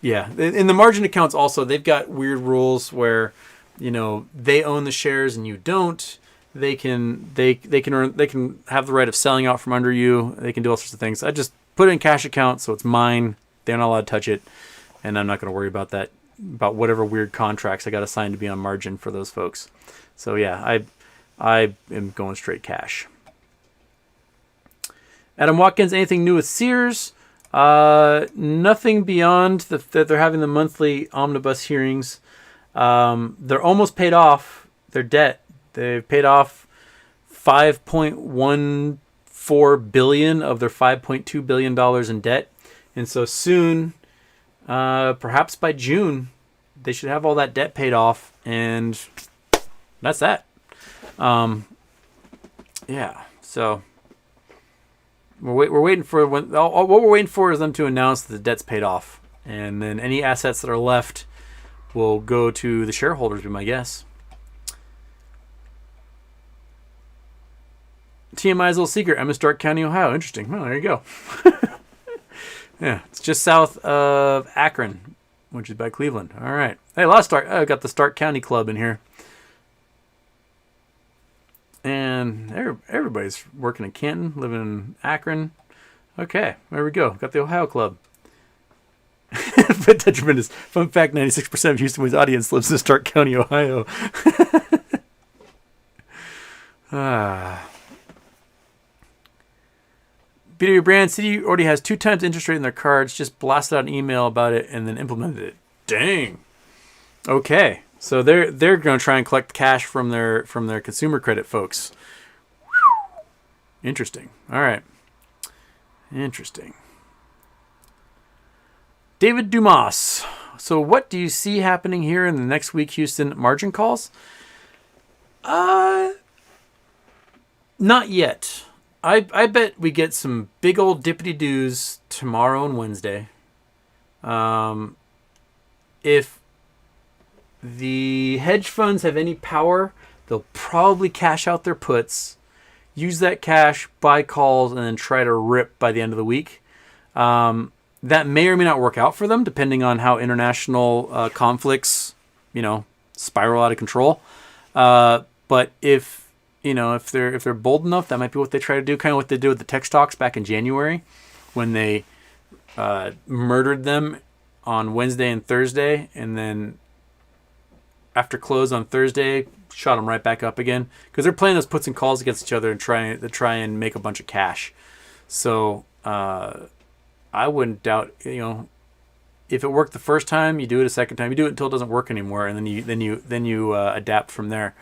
the margin accounts also they've got weird rules where they own the shares and you don't. They can have the right of selling out from under you. They can do all sorts of things. I just put it in cash account so it's mine. They're not allowed to touch it, and I'm not going to worry about that. About whatever weird contracts I got assigned to be on margin for those folks. So yeah, I am going straight cash. Adam Watkins, anything new with Sears? Nothing beyond that they're having the monthly omnibus hearings. They're almost paid off their debt. They've paid off $5.14 billion of their $5.2 billion in debt. And so soon, perhaps by June, they should have all that debt paid off, and that's that. So we're waiting for what we're waiting for is them to announce that the debt's paid off, and then any assets that are left will go to the shareholders, be my guess. TMI's little secret: I'm in Stark County, Ohio. Interesting. Well, there you go. Yeah, it's just south of Akron, which is by Cleveland. All right. Hey, a lot of Stark. I got the Stark County Club in here. And everybody's working in Canton, living in Akron. Okay, there we go. Got the Ohio Club. But tremendous. Fun fact, 96% of Houston Way's audience lives in Stark County, Ohio. BW Brand City already has 2 times interest rate in their cards. Just blasted out an email about it and then implemented it. Dang. Okay, so they're going to try and collect cash from their consumer credit folks. Whew. Interesting. All right. Interesting. David Dumas. So what do you see happening here in the next week, Houston? Margin calls? Not yet. I bet we get some big old dippity-doos tomorrow and Wednesday. If the hedge funds have any power, they'll probably cash out their puts, use that cash, buy calls, and then try to rip by the end of the week. That may or may not work out for them, depending on how international conflicts, spiral out of control. But if they're bold enough, that might be what they try to do. Kind of what they did with the tech stocks back in January, when they murdered them on Wednesday and Thursday, and then after close on Thursday, shot them right back up again, because they're playing those puts and calls against each other and try and make a bunch of cash. So I wouldn't doubt, if it worked the first time, you do it a second time, you do it until it doesn't work anymore, and then you adapt from there.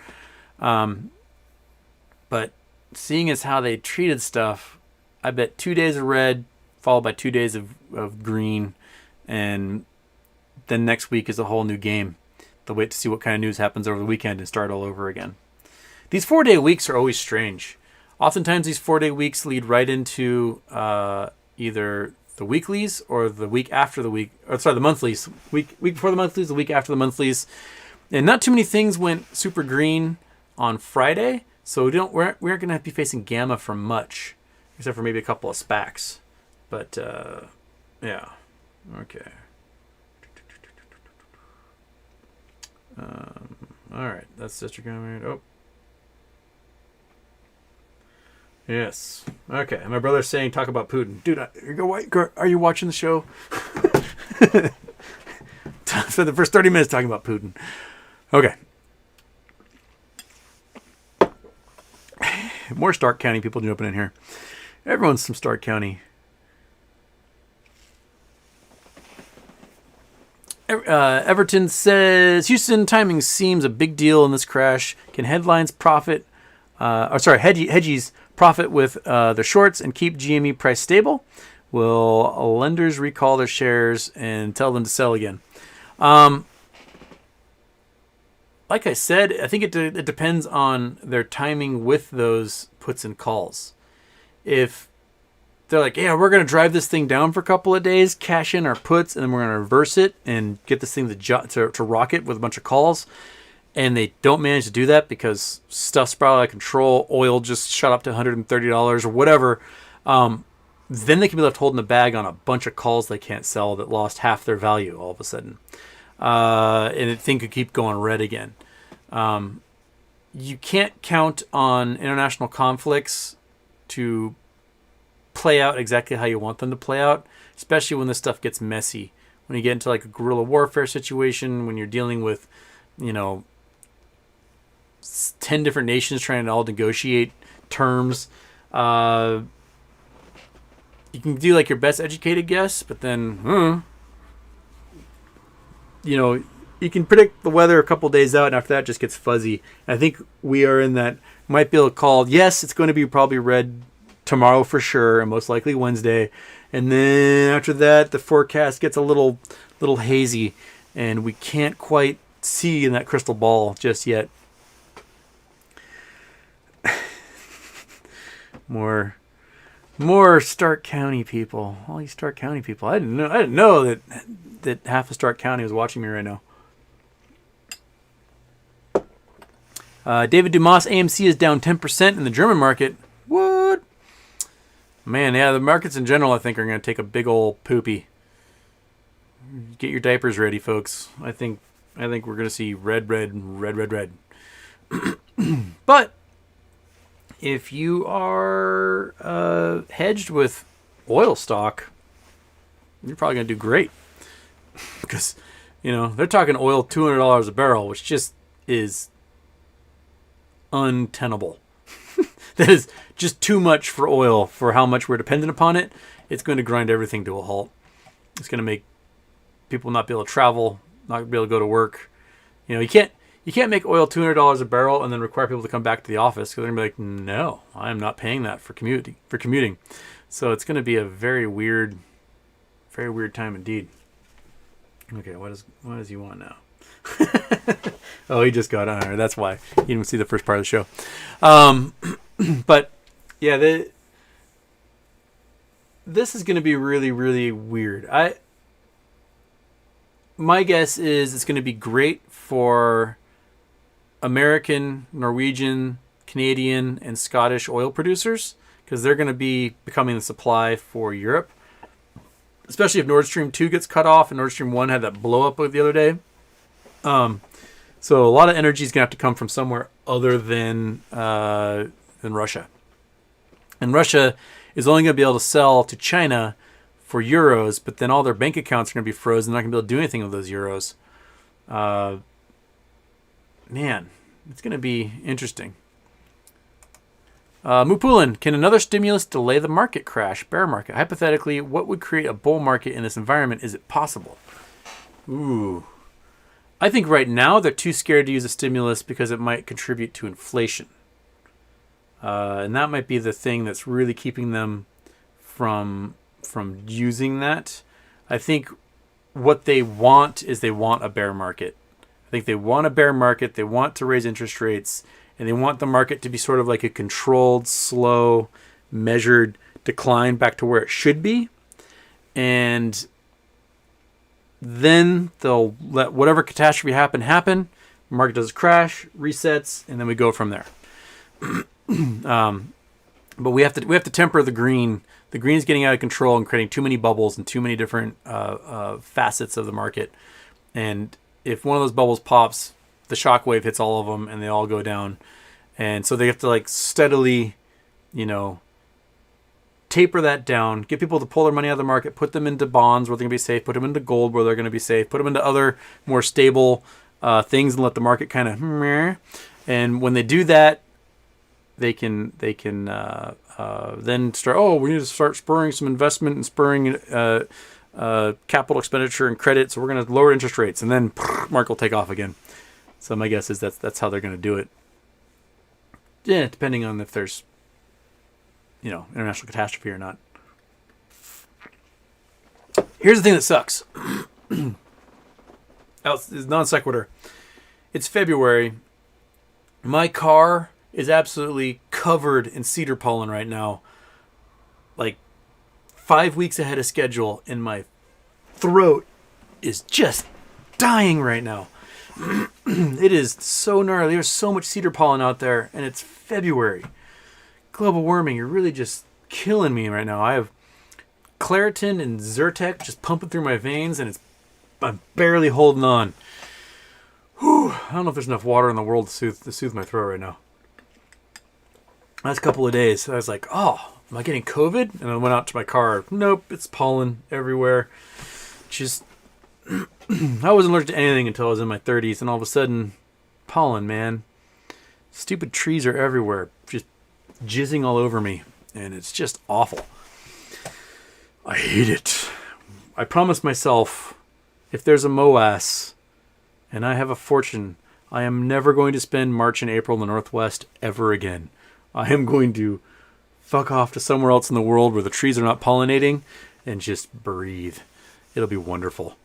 But seeing as how they treated stuff, I bet 2 days of red followed by 2 days of green, and then next week is a whole new game. They'll wait to see what kind of news happens over the weekend and start all over again. These 4-day weeks are always strange. Oftentimes these 4-day weeks lead right into either the weeklies or the week after the week, or sorry, the monthlies. Week before the monthlies, the week after the monthlies. And not too many things went super green on Friday, so we aren't going to be facing gamma for much, except for maybe a couple of SPACs. But yeah, okay. All right, that's Sister Comrade. Oh, yes. Okay, my brother's saying talk about Putin, dude. Are you watching the show? For the first 30 minutes talking about Putin. Okay. More Stark County people jumping in here. Everyone's from Stark County. Everton says, Houston timing seems a big deal in this crash. Can hedgies profit with their shorts and keep GME price stable? Will lenders recall their shares and tell them to sell again? Like I said, I think it depends on their timing with those puts and calls. If they're like, yeah, we're going to drive this thing down for a couple of days, cash in our puts, and then we're going to reverse it and get this thing to rocket with a bunch of calls, and they don't manage to do that because stuff spiraled out of control, oil just shot up to $130 or whatever, then they can be left holding the bag on a bunch of calls they can't sell that lost half their value all of a sudden. And the thing could keep going red again. You can't count on international conflicts to play out exactly how you want them to play out, especially when this stuff gets messy. When you get into like a guerrilla warfare situation, when you're dealing with, 10 different nations trying to all negotiate terms, you can do like your best educated guess, but then, you can predict the weather a couple days out, and after that it just gets fuzzy. And I think we are in that, might be able to call, yes, it's going to be probably red tomorrow for sure, and most likely Wednesday. And then after that, the forecast gets a little hazy, and we can't quite see in that crystal ball just yet. More Stark County people. All these Stark County people. I didn't know that half of Stark County was watching me right now. David Dumas, AMC is down 10% in the German market. What? Man, yeah, the markets in general, I think, are going to take a big old poopy. Get your diapers ready, folks. I think we're going to see red. But if you are hedged with oil stock, you're probably going to do great. Because, they're talking oil $200 a barrel, which just is untenable. That is just too much for oil for how much we're dependent upon it. It's going to grind everything to a halt. It's going to make people not be able to travel, not be able to go to work. You can't make oil $200 a barrel and then require people to come back to the office, because they're going to be like, no, I'm not paying that for commuting. So it's going to be a very weird time indeed. Okay, what does he want now? Oh, he just got on there. That's why you didn't see the first part of the show. But yeah, this is going to be really, really weird. My guess is it's going to be great for American, Norwegian, Canadian, and Scottish oil producers, because they're going to be becoming the supply for Europe, especially if Nord Stream 2 gets cut off, and Nord Stream 1 had that blow up the other day. So a lot of energy is going to have to come from somewhere other than Russia. And Russia is only going to be able to sell to China for euros, but then all their bank accounts are going to be frozen. They're not going to be able to do anything with those euros. Man, it's going to be interesting. Mupulin, can another stimulus delay the market crash, bear market? Hypothetically, what would create a bull market in this environment? Is it possible? Ooh. I think right now they're too scared to use a stimulus because it might contribute to inflation. And that might be the thing that's really keeping them from using that. I think what they want is they want a bear market. I think they want a bear market. They want to raise interest rates, and they want the market to be sort of like a controlled, slow, measured decline back to where it should be. And then they'll let whatever catastrophe happen. The market does crash, resets, and then we go from there. But we have to temper the green. The green's getting out of control and creating too many bubbles and too many different facets of the market. And if one of those bubbles pops, the shockwave hits all of them, and they all go down. And so they have to steadily, taper that down, get people to pull their money out of the market, put them into bonds where they're going to be safe, put them into gold where they're going to be safe, put them into other more stable things, and let the market kind of. And when they do that, then start. Oh, we need to start spurring some investment and spurring capital expenditure and credit. So we're going to lower interest rates, and then market will take off again. So my guess is that's how they're going to do it. Yeah, depending on if there's international catastrophe or not. Here's the thing that sucks. It's non sequitur. It's February. My car is absolutely covered in cedar pollen right now. Like 5 weeks ahead of schedule, and my throat is just dying right now. It is so gnarly. There's so much cedar pollen out there, and it's February. Global warming, you're really just killing me right now. I have Claritin and Zyrtec just pumping through my veins, and I'm barely holding on. Whew, I don't know if there's enough water in the world to soothe my throat right now. Last couple of days, I was like, oh, am I getting COVID? And I went out to my car. Nope, it's pollen everywhere. Just, I wasn't allergic to anything until I was in my 30s, and all of a sudden, pollen, man. Stupid trees are everywhere, just jizzing all over me, and it's just awful. I hate it. I promised myself, if there's a MOAS and I have a fortune, I am never going to spend March and April in the Northwest ever again. I am going to fuck off to somewhere else in the world where the trees are not pollinating and just breathe. It'll be wonderful.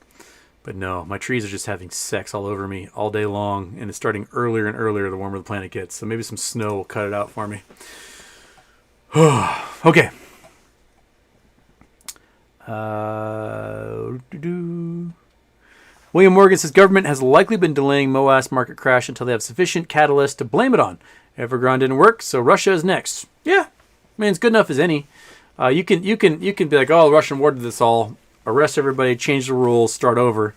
But no, my trees are just having sex all over me all day long, and it's starting earlier and earlier the warmer the planet gets. So maybe some snow will cut it out for me. Okay. William Morgan says government has likely been delaying MOAS market crash until they have sufficient catalyst to blame it on. Evergrande didn't work, so Russia is next. Yeah, I mean, it's good enough as any. You can be like, oh, the Russian war did this all. Arrest everybody, change the rules, start over.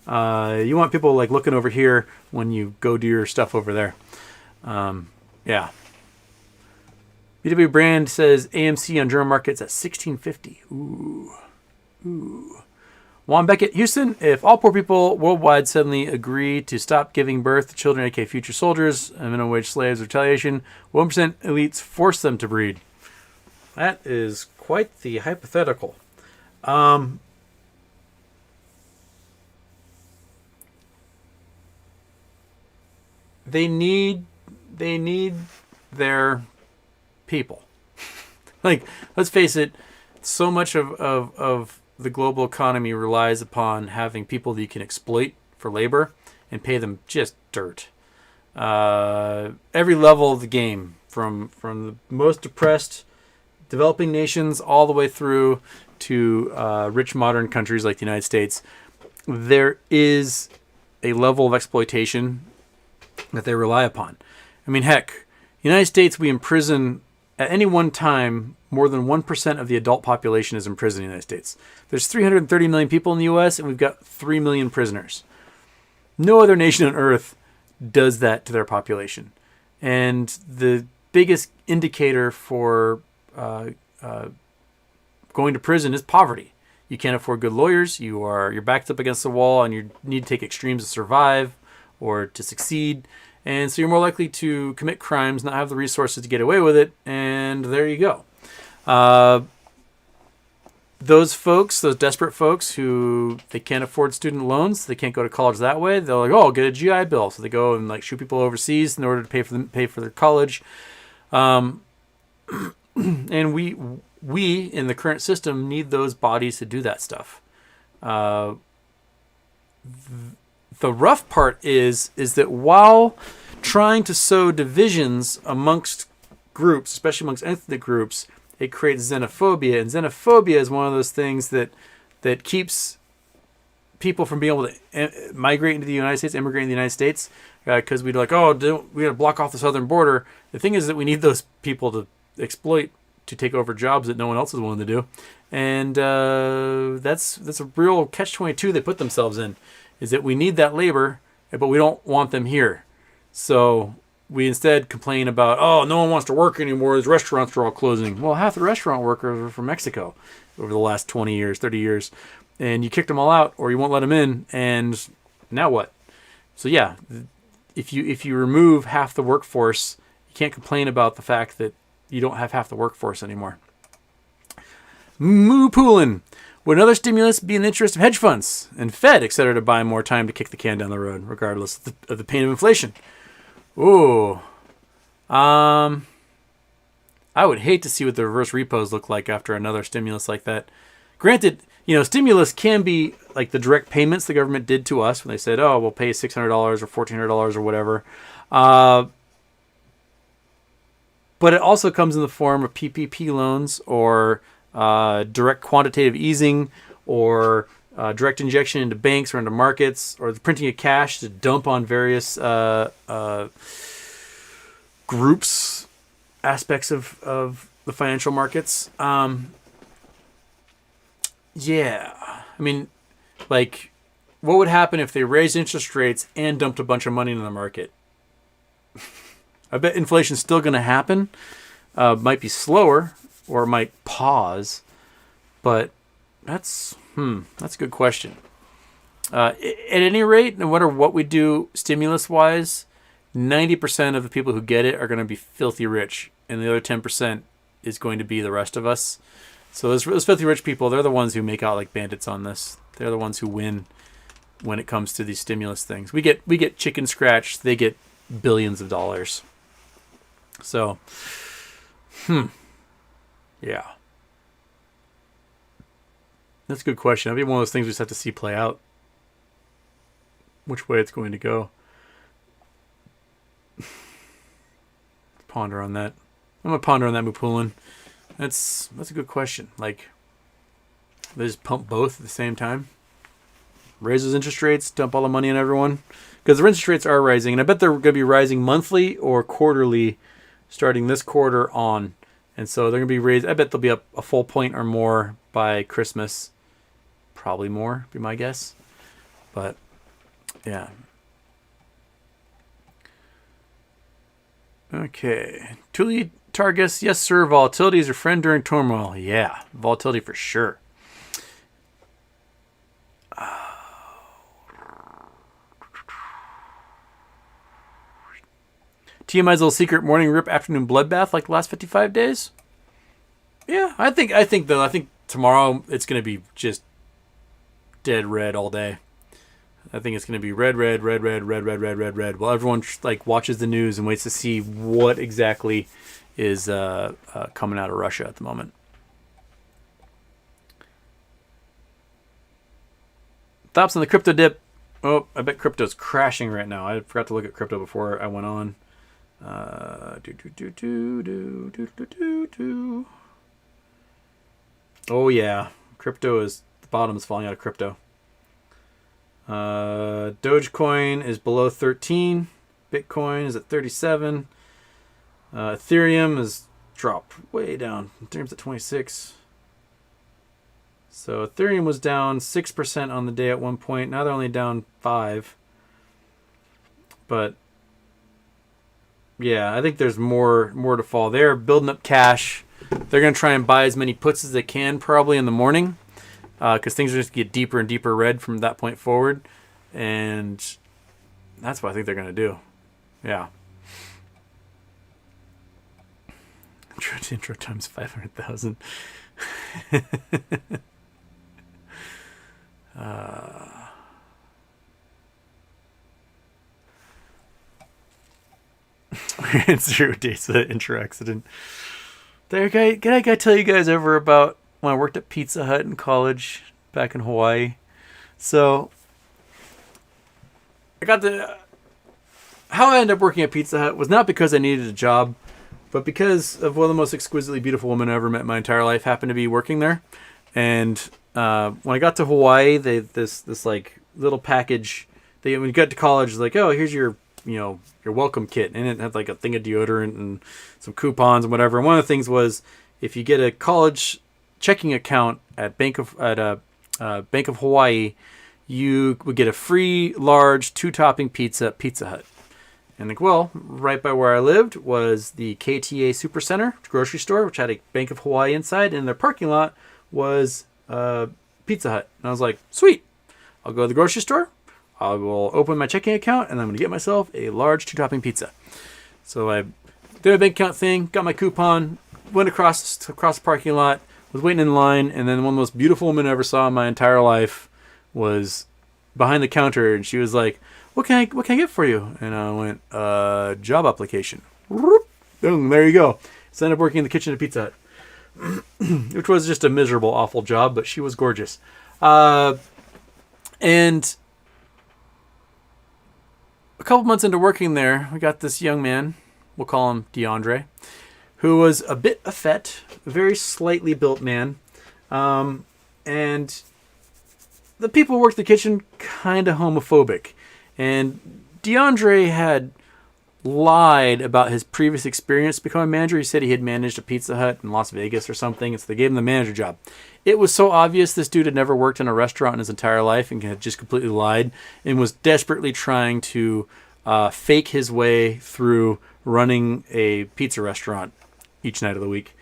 You want people like looking over here when you go do your stuff over there. Yeah. BW Brand says AMC on German markets at 1650. Ooh. Juan Beckett, Houston, if all poor people worldwide suddenly agree to stop giving birth to children, aka future soldiers, and minimum wage slaves, retaliation, 1% elites force them to breed. That is quite the hypothetical. They need their people. Like, let's face it, so much of the global economy relies upon having people that you can exploit for labor and pay them just dirt. Every level of the game, from the most depressed developing nations all the way through to rich modern countries like the United States, there is a level of exploitation that they rely upon. I mean, heck, United States, we imprison at any one time more than 1% of the adult population is imprisoned in the United States. There's 330 million people in the U.S., and we've got 3 million prisoners. No other nation on earth does that to their population. And the biggest indicator for going to prison is poverty. You can't afford good lawyers. You're backed up against the wall, and you need to take extremes to survive or to succeed. And so you're more likely to commit crimes, not have the resources to get away with it, and there you go. Those folks, those desperate folks who they can't afford student loans, they can't go to college that way. They're like, oh, I'll get a GI Bill. So they go and like shoot people overseas in order to pay for their college. And we in the current system need those bodies to do that stuff. The rough part is that while trying to sow divisions amongst groups, especially amongst ethnic groups, it creates xenophobia. And xenophobia is one of those things that keeps people from being able to migrate into the United States, immigrate into the United States, because we'd like, we got to block off the southern border. The thing is that we need those people to exploit to take over jobs that no one else is willing to do. And that's a real catch-22 they put themselves in, is that we need that labor, but we don't want them here. So we instead complain about, no one wants to work anymore. These restaurants are all closing. Well, half the restaurant workers are from Mexico over the last 20 years, 30 years. And you kicked them all out, or you won't let them in. And now what? So yeah, if you remove half the workforce, you can't complain about the fact that you don't have half the workforce anymore. Moo Poolin. Would another stimulus be in the interest of hedge funds and Fed, etc., to buy more time to kick the can down the road, regardless of the pain of inflation? Ooh. I would hate to see what the reverse repos look like after another stimulus like that. Granted, stimulus can be like the direct payments the government did to us when they said, oh, we'll pay $600 or $1,400 or whatever. But it also comes in the form of PPP loans or direct quantitative easing or direct injection into banks or into markets or the printing of cash to dump on various groups, aspects of the financial markets. Yeah. I mean, like, what would happen if they raised interest rates and dumped a bunch of money into the market? I bet inflation's still going to happen. Might be slower or it might pause. But that's a good question. At any rate, no matter what we do stimulus-wise, 90% of the people who get it are going to be filthy rich. And the other 10% is going to be the rest of us. So those filthy rich people, they're the ones who make out like bandits on this. They're the ones who win when it comes to these stimulus things. We get chicken scratch. They get billions of dollars. So, yeah. That's a good question. That'd be one of those things we just have to see play out. Which way it's going to go. Ponder on that. I'm going to ponder on that, Mupulin. That's a good question. Like, they just pump both at the same time? Raise those interest rates, dump all the money on everyone? Because the interest rates are rising, and I bet they're going to be rising monthly or quarterly starting this quarter on. And so they're going to be raised. I bet they'll be up a full point or more by Christmas. Probably more, be my guess. But, yeah. Okay. Tuli Targus, yes, sir. Volatility is your friend during turmoil. Yeah, volatility for sure. TMI's little secret morning rip afternoon bloodbath like the last 55 days. Yeah, I think tomorrow it's going to be just dead red all day. I think it's going to be red. While everyone like watches the news and waits to see what exactly is coming out of Russia at the moment. Thoughts on the crypto dip? Oh, I bet crypto's crashing right now. I forgot to look at crypto before I went on. Oh yeah, crypto is the bottom is falling out of crypto. Dogecoin is below 13. Bitcoin is at 37. Ethereum is dropped way down. Ethereum's at 26. So Ethereum was down 6% on the day at one point. Now they're only down 5. But yeah, I think there's more to fall. They're building up cash. They're going to try and buy as many puts as they can probably in the morning because things are just get deeper and deeper red from that point forward. And that's what I think they're going to do. Yeah. Intro times 500,000. Zero days of the intro accident. Can I tell you guys ever about when I worked at Pizza Hut in college back in Hawaii? So how I ended up working at Pizza Hut was not because I needed a job, but because of one of the most exquisitely beautiful women I ever met in my entire life happened to be working there. And when I got to Hawaii, this like little package. When you got to college, like, oh, here's your welcome kit, and it had like a thing of deodorant and some coupons and whatever. And one of the things was if you get a college checking account at Bank of Hawaii, you would get a free large 2-topping pizza at Pizza Hut. And like, well, right by where I lived was the KTA Supercenter grocery store, which had a Bank of Hawaii inside, and their parking lot was Pizza Hut. And I was like, sweet, I'll go to the grocery store, I will open my checking account, and I'm going to get myself a large 2-topping pizza. So I did a bank account thing, got my coupon, went across the parking lot, was waiting in line, and then one of the most beautiful women I ever saw in my entire life was behind the counter, and she was like, what can I get for you? And I went, job application. Boom, there you go. So I ended up working in the kitchen at Pizza Hut, which was just a miserable, awful job, but she was gorgeous. And a couple months into working there, we got this young man, we'll call him DeAndre, who was a bit effete, a very slightly built man. And the people who worked the kitchen, kind of homophobic. And DeAndre had lied about his previous experience becoming manager. He said he had managed a Pizza Hut in Las Vegas or something, and so they gave him the manager job. It was so obvious this dude had never worked in a restaurant in his entire life and had just completely lied and was desperately trying to fake his way through running a pizza restaurant each night of the week.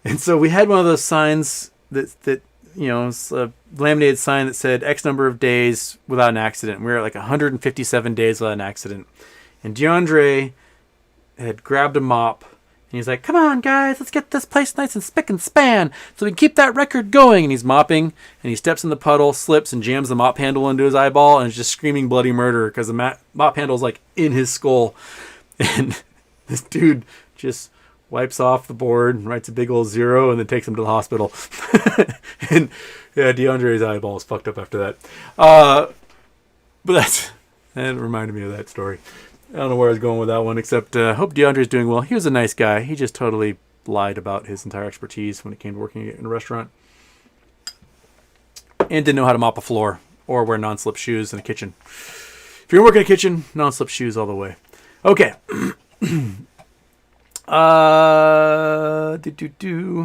And so we had one of those signs that you know, it's a laminated sign that said X number of days without an accident. We were at like 157 days without an accident. And DeAndre had grabbed a mop, and he's like, come on, guys, let's get this place nice and spick and span so we can keep that record going. And he's mopping, and he steps in the puddle, slips, and jams the mop handle into his eyeball, and is just screaming bloody murder because the mop handle's like in his skull. And this dude just wipes off the board and writes a big old 0 and then takes him to the hospital. And yeah, DeAndre's eyeball is fucked up after that. But that reminded me of that story. I don't know where I was going with that one, except I hope DeAndre's doing well. He was a nice guy. He just totally lied about his entire expertise when it came to working in a restaurant. And didn't know how to mop a floor or wear non-slip shoes in a kitchen. If you're working in a kitchen, non-slip shoes all the way. Okay.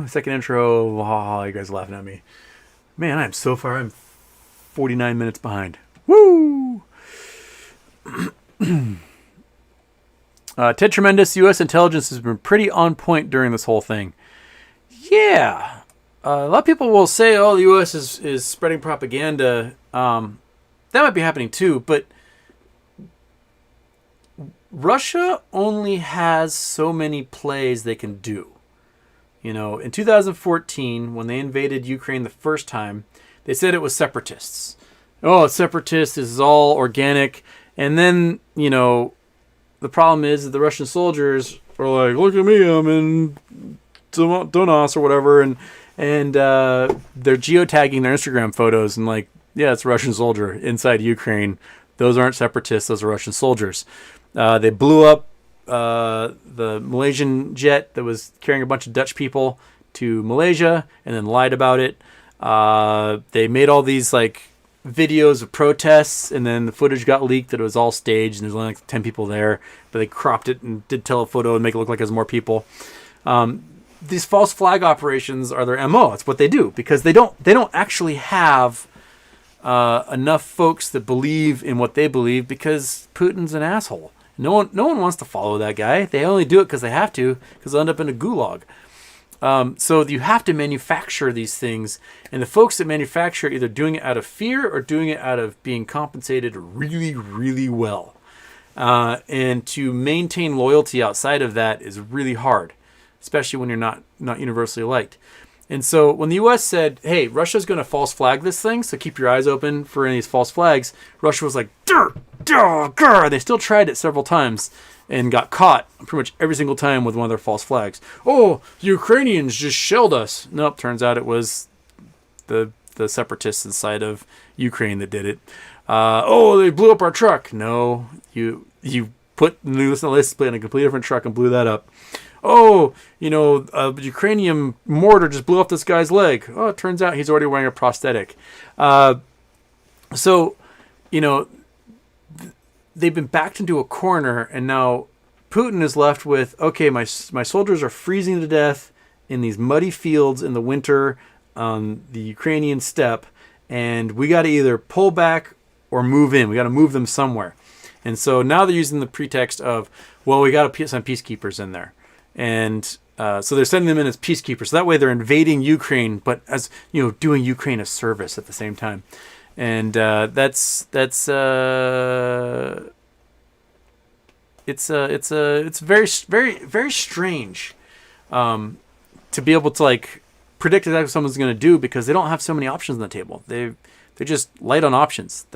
Second intro. Oh, you guys are laughing at me. Man, I'm 49 minutes behind. Woo! Ted Tremendous, U.S. intelligence has been pretty on point during this whole thing. Yeah. A lot of people will say, oh, the U.S. is spreading propaganda. That might be happening too, but Russia only has so many plays they can do. You know, in 2014, when they invaded Ukraine the first time, they said it was separatists. Oh, it's separatists. This is all organic. And then, you know, the problem is that the Russian soldiers are like, look at me, I'm in Donbass or whatever. And they're geotagging their Instagram photos and like, yeah, it's a Russian soldier inside Ukraine. Those aren't separatists. Those are Russian soldiers. They blew up the Malaysian jet that was carrying a bunch of Dutch people to Malaysia and then lied about it. They made all these like videos of protests, and then the footage got leaked that it was all staged and there's only like 10 people there, but they cropped it and did telephoto and make it look like there's more people. These false flag operations are their MO. It's what they do because they don't actually have enough folks that believe in what they believe because Putin's an asshole. No one wants to follow that guy. They only do it because they have to, because they'll end up in a gulag. So you have to manufacture these things, and the folks that manufacture are either doing it out of fear or doing it out of being compensated really, really well. And to maintain loyalty outside of that is really hard, especially when you're not universally liked. And so when the U.S. said, hey, Russia's going to false flag this thing, so keep your eyes open for any of these false flags, Russia was like, grr. They still tried it several times and got caught pretty much every single time with one of their false flags. Oh, the Ukrainians just shelled us. Nope, turns out it was the separatists inside of Ukraine that did it. They blew up our truck. No, you put the license plate on a completely different truck and blew that up. Oh, a Ukrainian mortar just blew off this guy's leg. Oh, it turns out he's already wearing a prosthetic. They've been backed into a corner, and now Putin is left with, okay, my soldiers are freezing to death in these muddy fields in the winter on the Ukrainian steppe, and we got to either pull back or move in. We got to move them somewhere. And so now they're using the pretext of, well, we got to put some peacekeepers in there. And so they're sending them in as peacekeepers. So that way they're invading Ukraine, but as doing Ukraine a service at the same time. And that's it's very strange to be able to like predict exactly what someone's going to do because they don't have so many options on the table. They're just light on options.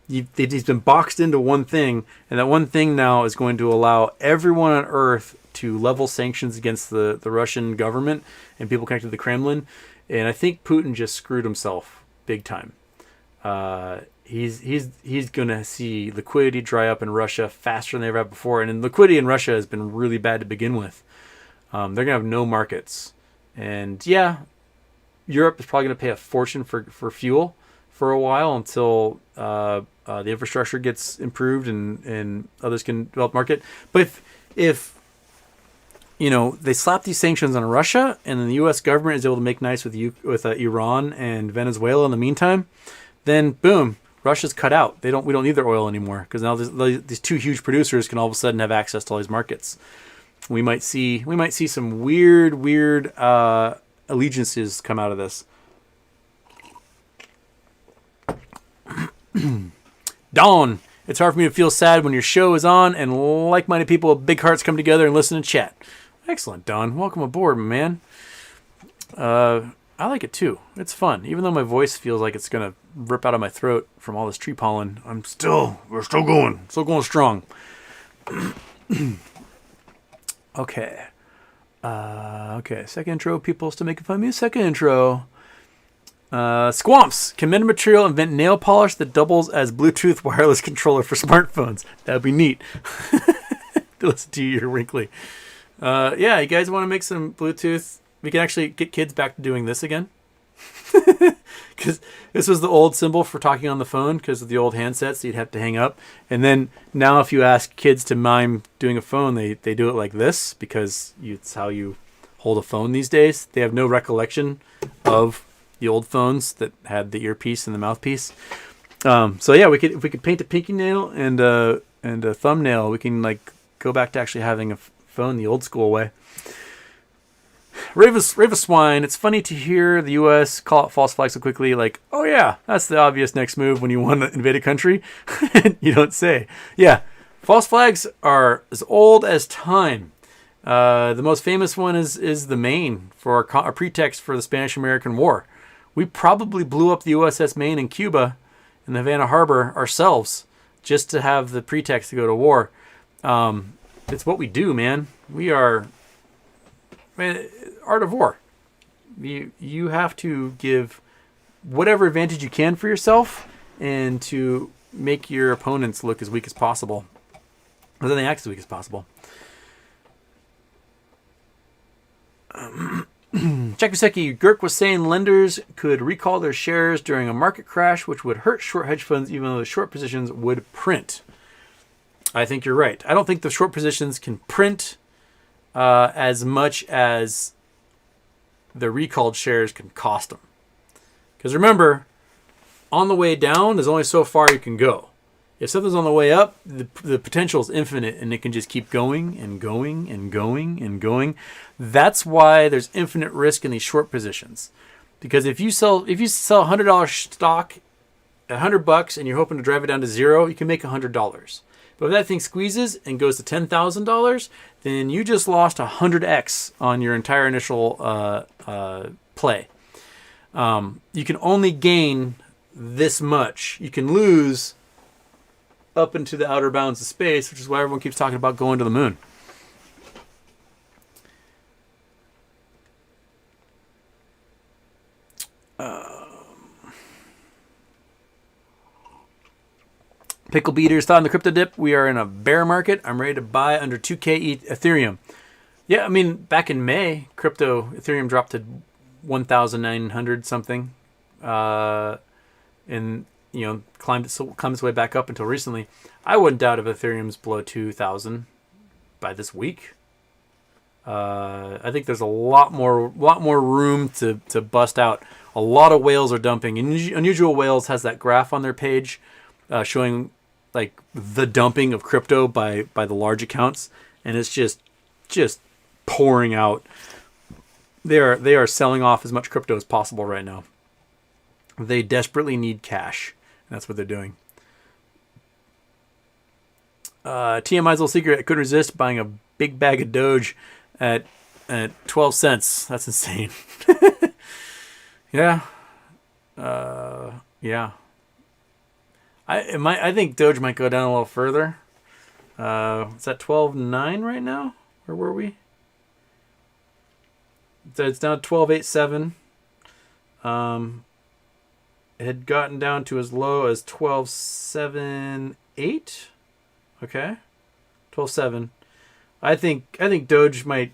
He's been boxed into one thing, and that one thing now is going to allow everyone on Earth to level sanctions against the Russian government and people connected to the Kremlin. And I think Putin just screwed himself big time. He's going to see liquidity dry up in Russia faster than they ever have before. And liquidity in Russia has been really bad to begin with. They're going to have no markets. And yeah, Europe is probably going to pay a fortune for fuel for a while until the infrastructure gets improved and others can develop market. But if they slap these sanctions on Russia and then the U.S. government is able to make nice with Iran and Venezuela in the meantime, then boom, Russia's cut out. We don't need their oil anymore because now these two huge producers can all of a sudden have access to all these markets. We might see some weird allegiances come out of this. Dawn, it's hard for me to feel sad when your show is on and like-minded people with big hearts come together and listen and chat. Excellent, Dawn. Welcome aboard, my man. I like it too. It's fun. Even though my voice feels like it's going to rip out of my throat from all this tree pollen, we're still going. Still going strong. Okay. Second intro. People still making fun of me. Second intro. Squamps. Can Metamaterial invent nail polish that doubles as Bluetooth wireless controller for smartphones? That'd be neat. To listen to you, you're wrinkly. Yeah, you guys want to make some Bluetooth? We can actually get kids back to doing this again. Because this was the old symbol for talking on the phone because of the old handsets. So you'd have to hang up. And then now if you ask kids to mime doing a phone, they do it like this because it's how you hold a phone these days. They have no recollection of the old phones that had the earpiece and the mouthpiece. So yeah, if we could paint a pinky nail and a thumbnail, we can like go back to actually having a phone the old school way. Rave of Swine, it's funny to hear the U.S. call it false flag so quickly, like, oh yeah, that's the obvious next move when you want to invade a country. You don't say. Yeah, false flags are as old as time. The most famous one is the Maine for our pretext for the Spanish-American War. We probably blew up the USS Maine in Cuba in the Havana Harbor ourselves just to have the pretext to go to war. It's what we do, man. We are... Man, art of war. You have to give whatever advantage you can for yourself and to make your opponents look as weak as possible. Or then they act as weak as possible. Chekuseki, Gurk was saying lenders could recall their shares during a market crash, which would hurt short hedge funds even though the short positions would print. I think you're right. I don't think the short positions can print as much as the recalled shares can cost them. Because remember, on the way down, there's only so far you can go. If something's on the way up, the potential is infinite, and it can just keep going and going and going and going. That's why there's infinite risk in these short positions. Because if you sell $100 stock at $100 and you're hoping to drive it down to zero, you can make $100. But if that thing squeezes and goes to $10,000, then you just lost 100x on your entire initial play. You can only gain this much. You can lose up into the outer bounds of space, which is why everyone keeps talking about going to the moon. Pickle Beaters thought on the crypto dip, we are in a bear market. I'm ready to buy under 2K Ethereum. Yeah, I mean, back in May, Ethereum dropped to 1,900 something. And, climbed its way back up until recently. I wouldn't doubt if Ethereum's below 2,000 by this week. I think there's a lot more room to bust out. A lot of whales are dumping. Unusual Whales has that graph on their page showing like the dumping of crypto by the large accounts, and it's just pouring out. They are selling off as much crypto as possible right now. They desperately need cash. And that's what they're doing. TMI's little secret, I couldn't resist buying a big bag of Doge at 12 cents. That's insane. Yeah. Yeah. I think Doge might go down a little further. It's at 12.9 right now. Where were we? So it's down 12.87. It had gotten down to as low as 12.78. Okay. 12.7. I think Doge might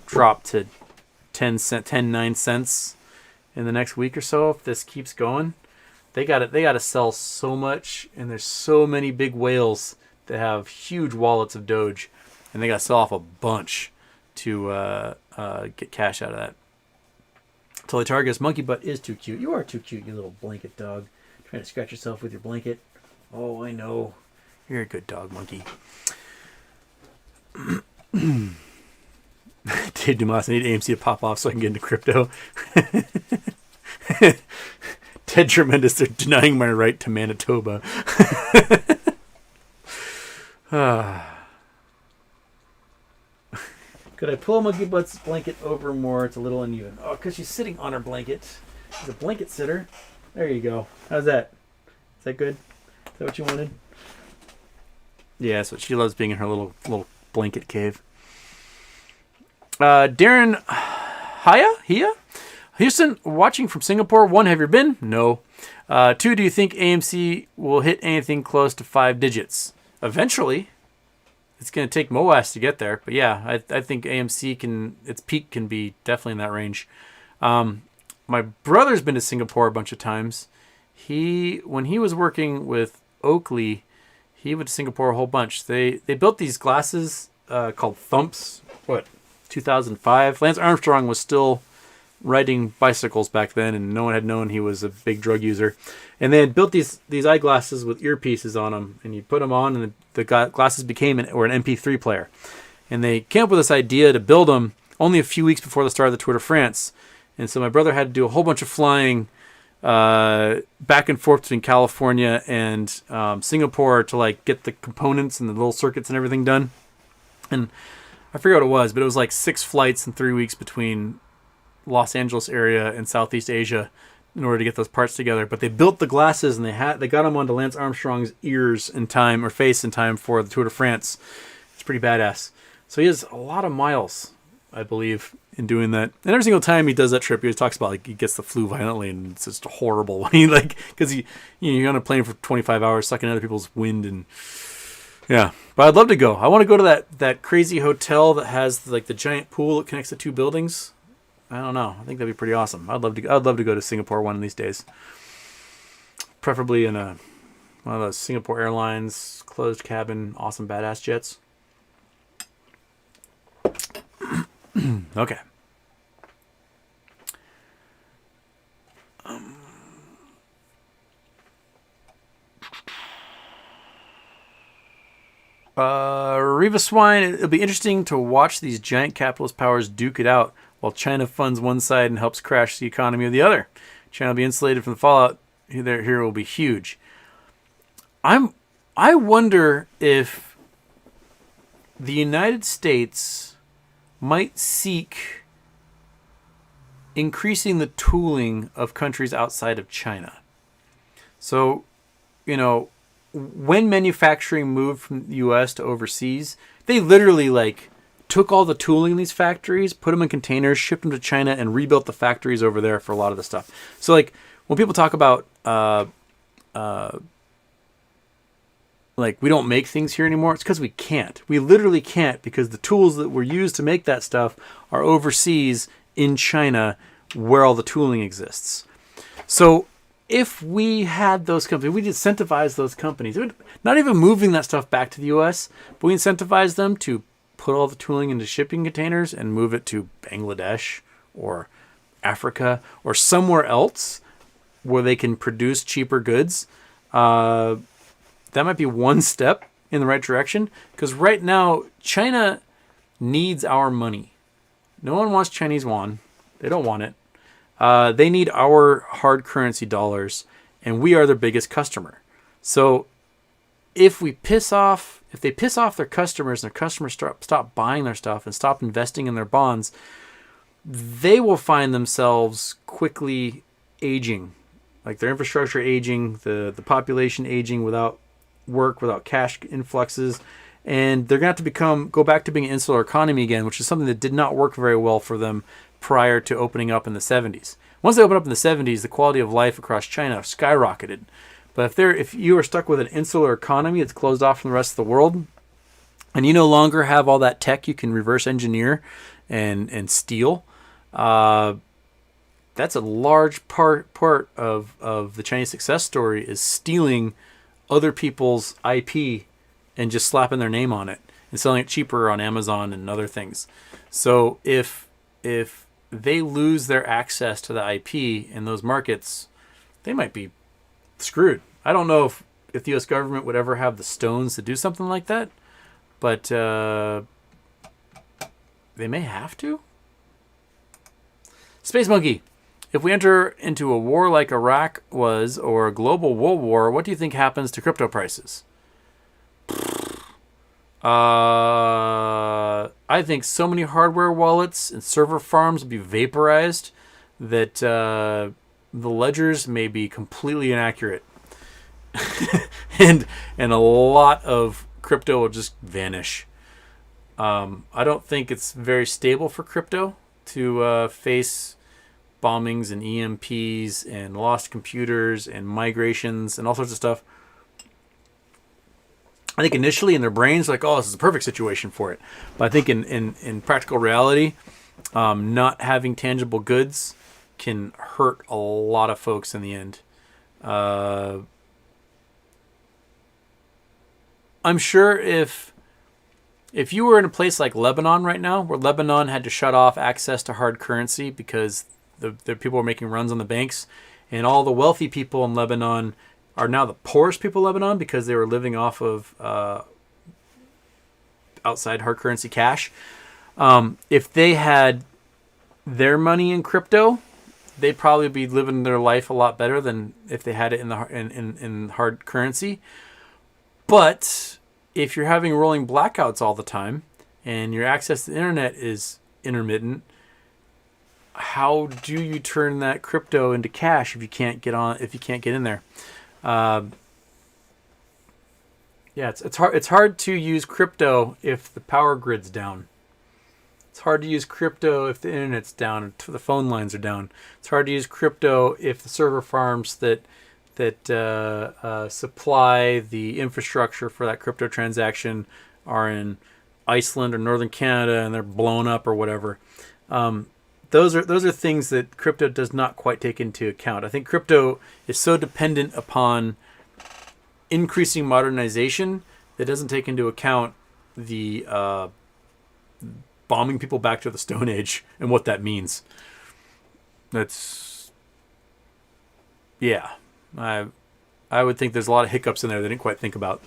drop to 9 cents in the next week or so if this keeps going. They got to sell so much, and there's so many big whales that have huge wallets of Doge, and they got to sell off a bunch to get cash out of that. Totally monkey butt is too cute. You are too cute, you little blanket dog. Trying to scratch yourself with your blanket. Oh, I know. You're a good dog, monkey. Dave Dumas, I need AMC to pop off so I can get into crypto. Ted Tremendous, they're denying my right to Manitoba. Could I pull Monkey Butt's blanket over more? It's a little uneven. Oh, because she's sitting on her blanket. She's a blanket sitter. There you go. How's that? Is that good? Is that what you wanted? Yeah, so she loves being in her little blanket cave. Darren Hia? Houston, watching from Singapore. 1, have you been? No. 2, do you think AMC will hit anything close to 5 digits? Eventually. It's going to take MOAS to get there. But yeah, I think AMC its peak can be definitely in that range. My brother's been to Singapore a bunch of times. When he was working with Oakley, he went to Singapore a whole bunch. They built these glasses called Thumps. 2005. Lance Armstrong was still riding bicycles back then, and no one had known he was a big drug user. And they had built these eyeglasses with earpieces on them, and you put them on, and the glasses became an MP3 player. And they came up with this idea to build them only a few weeks before the start of the Tour de France. And so my brother had to do a whole bunch of flying back and forth between California and Singapore to get the components and the little circuits and everything done. And I forget what it was, but it was 6 flights in 3 weeks between Los Angeles area and Southeast Asia in order to get those parts together. But they built the glasses, and they got them onto Lance Armstrong's ears in time, or face in time, for the Tour de France. It's pretty badass. So he has a lot of miles, I believe, in doing that. And every single time he does that trip, he always talks about he gets the flu violently, and it's just horrible when because you're on a plane for 25 hours sucking other people's wind. And yeah, but I'd love to go. I want to go to that crazy hotel that has the giant pool that connects the 2 buildings. I don't know. I think that'd be pretty awesome. I'd love to go to Singapore one of these days. Preferably in one of those Singapore Airlines closed cabin, awesome badass jets. Okay. Riva Swine, it'll be interesting to watch these giant capitalist powers duke it out while China funds one side and helps crash the economy of the other. China will be insulated from the fallout. Here will be huge. I wonder if the United States might seek increasing the tooling of countries outside of China. So, when manufacturing moved from the U.S. to overseas, they literally took all the tooling in these factories, put them in containers, shipped them to China, and rebuilt the factories over there for a lot of the stuff. So when people talk about we don't make things here anymore, it's because we can't. We literally can't, because the tools that were used to make that stuff are overseas in China where all the tooling exists. So if we had those companies, we'd incentivize those companies. Not even moving that stuff back to the U.S., but we incentivize them to put all the tooling into shipping containers and move it to Bangladesh or Africa or somewhere else where they can produce cheaper goods. That might be one step in the right direction, because right now China needs our money. No one wants Chinese yuan. They don't want it. They need our hard currency dollars, and we are their biggest customer. So if they piss off their customers and their customers stop buying their stuff and stop investing in their bonds, they will find themselves quickly aging, like their infrastructure aging, the population aging without work, without cash influxes, and they're going to have to go back to being an insular economy again, which is something that did not work very well for them prior to opening up in the 70s. Once they opened up in the 70s, the quality of life across China skyrocketed. But if you are stuck with an insular economy that's closed off from the rest of the world, and you no longer have all that tech you can reverse engineer and steal, that's a large part of the Chinese success story, is stealing other people's IP and just slapping their name on it and selling it cheaper on Amazon and other things. So if they lose their access to the IP in those markets, they might be screwed. I don't know if the U.S. government would ever have the stones to do something like that, but they may have to. Space Monkey, if we enter into a war like Iraq was, or a global world war, what do you think happens to crypto prices? I think so many hardware wallets and server farms will be vaporized that the ledgers may be completely inaccurate. and a lot of crypto will just vanish. I don't think it's very stable for crypto to face bombings and EMPs and lost computers and migrations and all sorts of stuff. I think initially in their brains, like, oh, this is a perfect situation for it. But I think in practical reality, not having tangible goods can hurt a lot of folks in the end. I'm sure if you were in a place like Lebanon right now, where Lebanon had to shut off access to hard currency because the people were making runs on the banks, and all the wealthy people in Lebanon are now the poorest people in Lebanon because they were living off of outside hard currency cash. If they had their money in crypto, they'd probably be living their life a lot better than if they had it in hard currency. But if you're having rolling blackouts all the time and your access to the internet is intermittent, how do you turn that crypto into cash if you can't get in there? It's hard to use crypto if the power grid's down. It's hard to use crypto if the internet's down, or the phone lines are down. It's hard to use crypto if the server farms that supply the infrastructure for that crypto transaction are in Iceland or Northern Canada and they're blown up or whatever. Those are things that crypto does not quite take into account. I think crypto is so dependent upon increasing modernization that doesn't take into account the bombing people back to the Stone Age and what that means. I would think there's a lot of hiccups in there they didn't quite think about.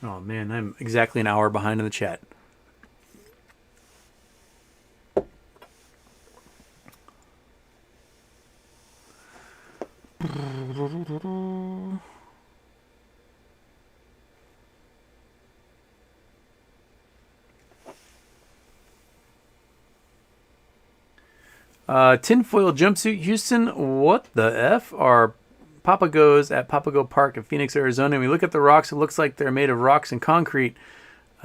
Oh man, I'm exactly an hour behind in the chat. Tinfoil jumpsuit Houston, what the F are Papagos at Papago Park in Phoenix, Arizona? When we look at the rocks, it looks like they're made of rocks and concrete.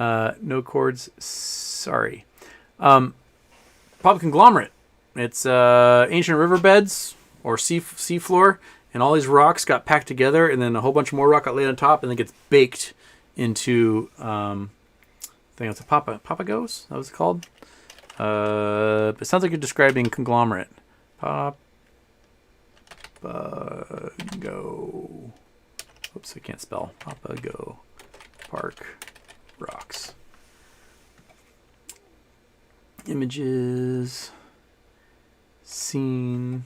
No cords, sorry. Papa conglomerate. It's ancient riverbeds or seafloor, and all these rocks got packed together, and then a whole bunch more rock got laid on top, and then gets baked into I think it's a Papagos. That was it called. It sounds like you're describing conglomerate. Papago. Oops, I can't spell. Papago Park rocks. Images. Scene.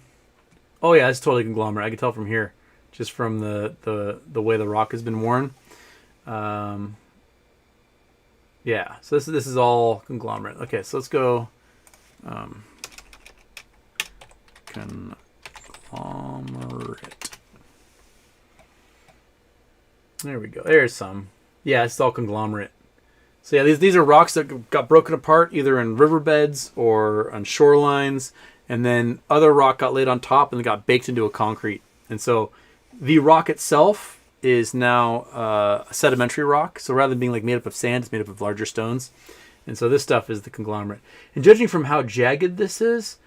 Oh yeah, it's totally conglomerate. I can tell from here, just from the way the rock has been worn. Yeah, so this is all conglomerate. Okay, so let's go. Conglomerate. There we go. There's some. Yeah, it's all conglomerate. So yeah, these are rocks that got broken apart either in riverbeds or on shorelines, and then other rock got laid on top and got baked into a concrete. And so the rock itself is now a sedimentary rock. So rather than being like made up of sand, it's made up of larger stones. And so this stuff is the conglomerate. And judging from how jagged this is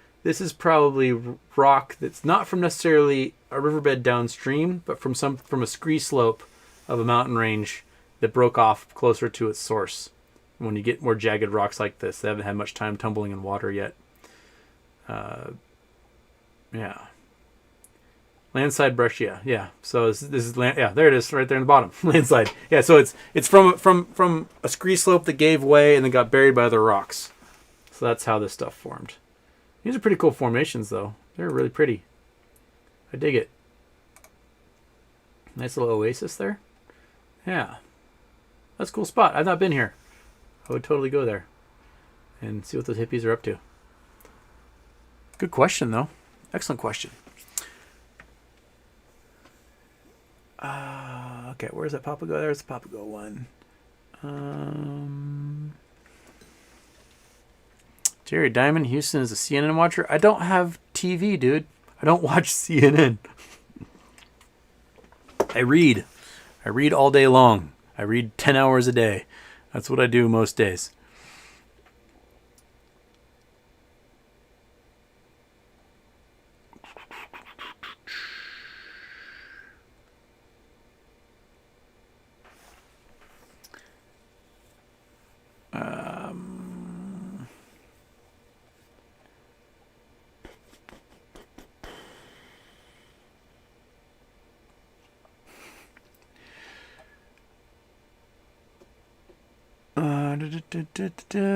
probably rock that's not from necessarily a riverbed downstream, but from a scree slope of a mountain range that broke off closer to its source. When you get more jagged rocks like this, they haven't had much time tumbling in water yet. Yeah. Landside brush, yeah. So this is land. Yeah, there it is, right there in the bottom. Landslide. Yeah. So it's from a scree slope that gave way and then got buried by other rocks. So that's how this stuff formed. These are pretty cool formations, though. They're really pretty. I dig it. Nice little oasis there. Yeah. That's a cool spot. I've not been here. I would totally go there and see what those hippies are up to. Good question, though. Excellent question. Okay, where's that Papago? There's the Papago one. Jerry Diamond, Houston is a CNN watcher. I don't have TV, dude. I don't watch CNN. I read. I read all day long. I read 10 hours a day. That's what I do most days.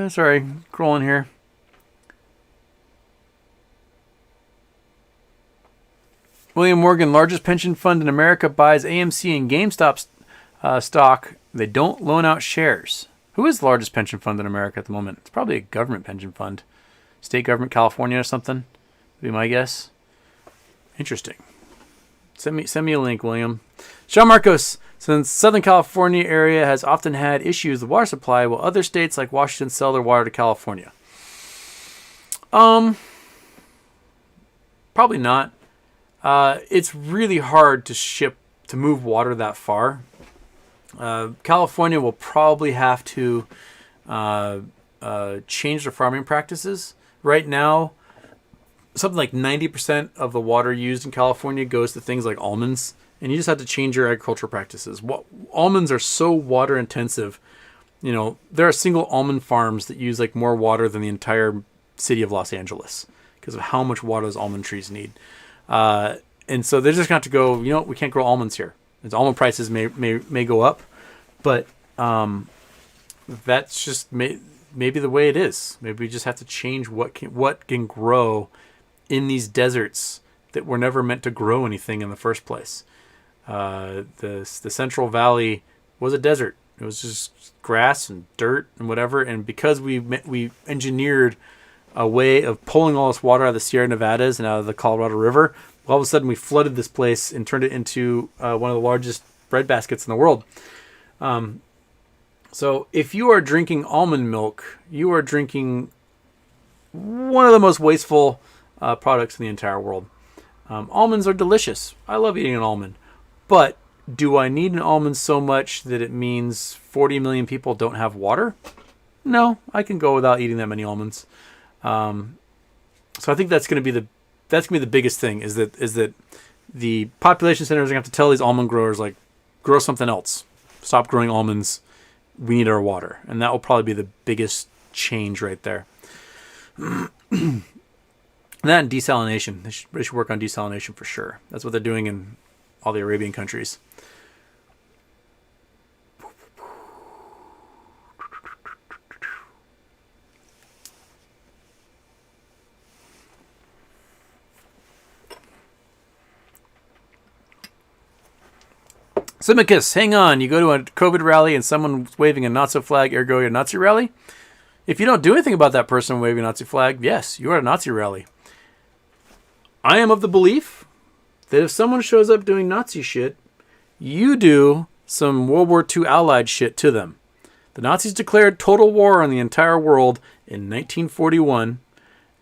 Sorry, scrolling here. William Morgan, largest pension fund in America, buys AMC and GameStop stock. They don't loan out shares. Who is the largest pension fund in America at the moment? It's probably a government pension fund. State government, California or something, would be my guess. Interesting. Send me a link, William. Sean Marcos, since Southern California area has often had issues with water supply, will other states like Washington sell their water to California? Probably not. It's really hard to move water that far. California will probably have to change their farming practices. Right now, something like 90% of the water used in California goes to things like almonds, and you just have to change your agricultural practices. Almonds are so water intensive. You know, there are single almond farms that use like more water than the entire city of Los Angeles because of how much water those almond trees need. And so they're just going to have to go, you know, we can't grow almonds here. Its almond prices may go up, but that's just maybe the way it is. Maybe we just have to change what can grow in these deserts that were never meant to grow anything in the first place. The Central Valley was a desert. It was just grass and dirt and whatever. And because we engineered a way of pulling all this water out of the Sierra Nevadas and out of the Colorado River, all of a sudden we flooded this place and turned it into one of the largest breadbaskets in the world. So if you are drinking almond milk, you are drinking one of the most wasteful products in the entire world. Almonds are delicious. I love eating an almond. But do I need an almond so much that it means 40 million people don't have water? No, I can go without eating that many almonds. So I think that's going to be the biggest thing is that the population centers are going to have to tell these almond growers, like, grow something else. Stop growing almonds. We need our water. And that will probably be the biggest change right there. That and desalination. They should work on desalination for sure. That's what they're doing in all the Arabian countries. Simicus, hang on. You go to a COVID rally and someone's waving a Nazi flag, ergo you're a Nazi rally? If you don't do anything about that person waving a Nazi flag, yes, you are at a Nazi rally. I am of the belief that if someone shows up doing Nazi shit, you do some World War II allied shit to them. The Nazis declared total war on the entire world in 1941,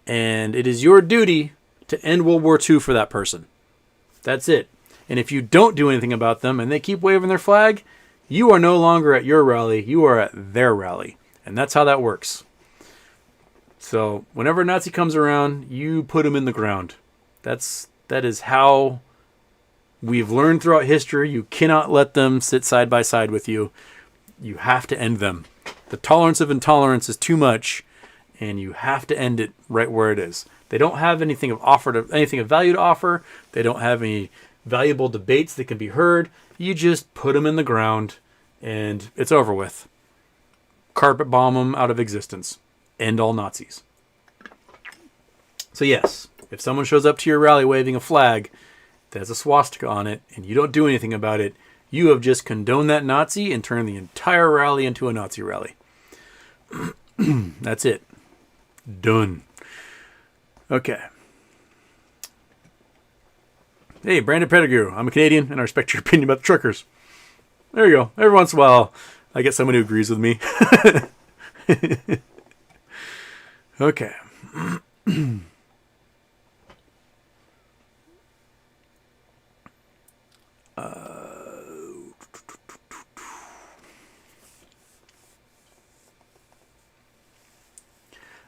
and it is your duty to end World War II for that person. That's it. And if you don't do anything about them and they keep waving their flag, you are no longer at your rally, you are at their rally. And that's how that works. So whenever a Nazi comes around, you put him in the ground. That is how we've learned throughout history. You cannot let them sit side by side with you. You have to end them. The tolerance of intolerance is too much, and you have to end it right where it is. They don't have anything of value to offer. They don't have any valuable debates that can be heard. You just put them in the ground, and it's over with. Carpet bomb them out of existence. End all Nazis. So yes, if someone shows up to your rally waving a flag that has a swastika on it, and you don't do anything about it, you have just condoned that Nazi and turned the entire rally into a Nazi rally. That's it. Done. Okay. Hey, Brandon Pettigrew. I'm a Canadian, and I respect your opinion about the truckers. There you go. Every once in a while, I get someone who agrees with me. Okay.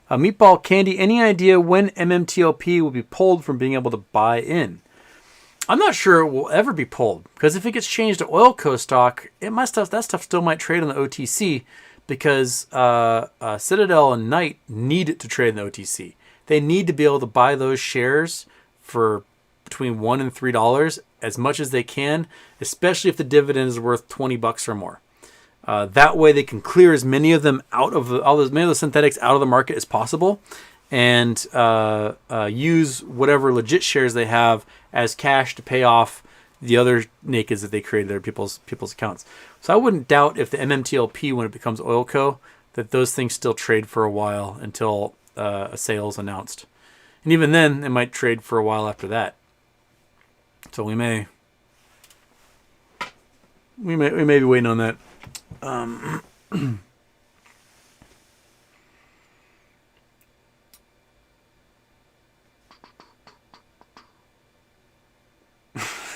Meatball Candy, any idea when MMTLP will be pulled from being able to buy in? I'm not sure it will ever be pulled, because if it gets changed to oil co-stock, that stuff still might trade on the OTC, because Citadel and Knight need it to trade in the OTC. They need to be able to buy those shares for between $1 and $3 as much as they can, especially if the dividend is worth $20 or more. That way they can clear as many of them out of many of the synthetics out of the market as possible, and use whatever legit shares they have as cash to pay off the other nakeds that they created their people's accounts. So I wouldn't doubt if the MMTLP, when it becomes Oilco, that those things still trade for a while until a sale is announced, and even then it might trade for a while after that. So we may be waiting on that.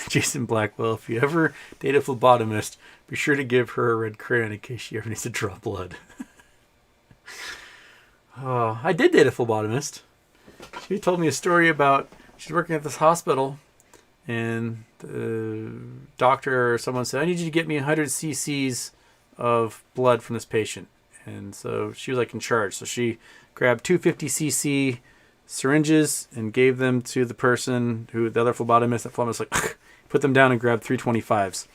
Jason Blackwell, if you ever date a phlebotomist, be sure to give her a red crayon in case she ever needs to draw blood. I did date a phlebotomist. She told me a story about she's working at this hospital, and the doctor or someone said, I need you to get me 100 cc's of blood from this patient. And so she was like in charge. So she grabbed 250 cc syringes and gave them to the person who, the other phlebotomist, that phlebotomist like, put them down and grabbed 325s.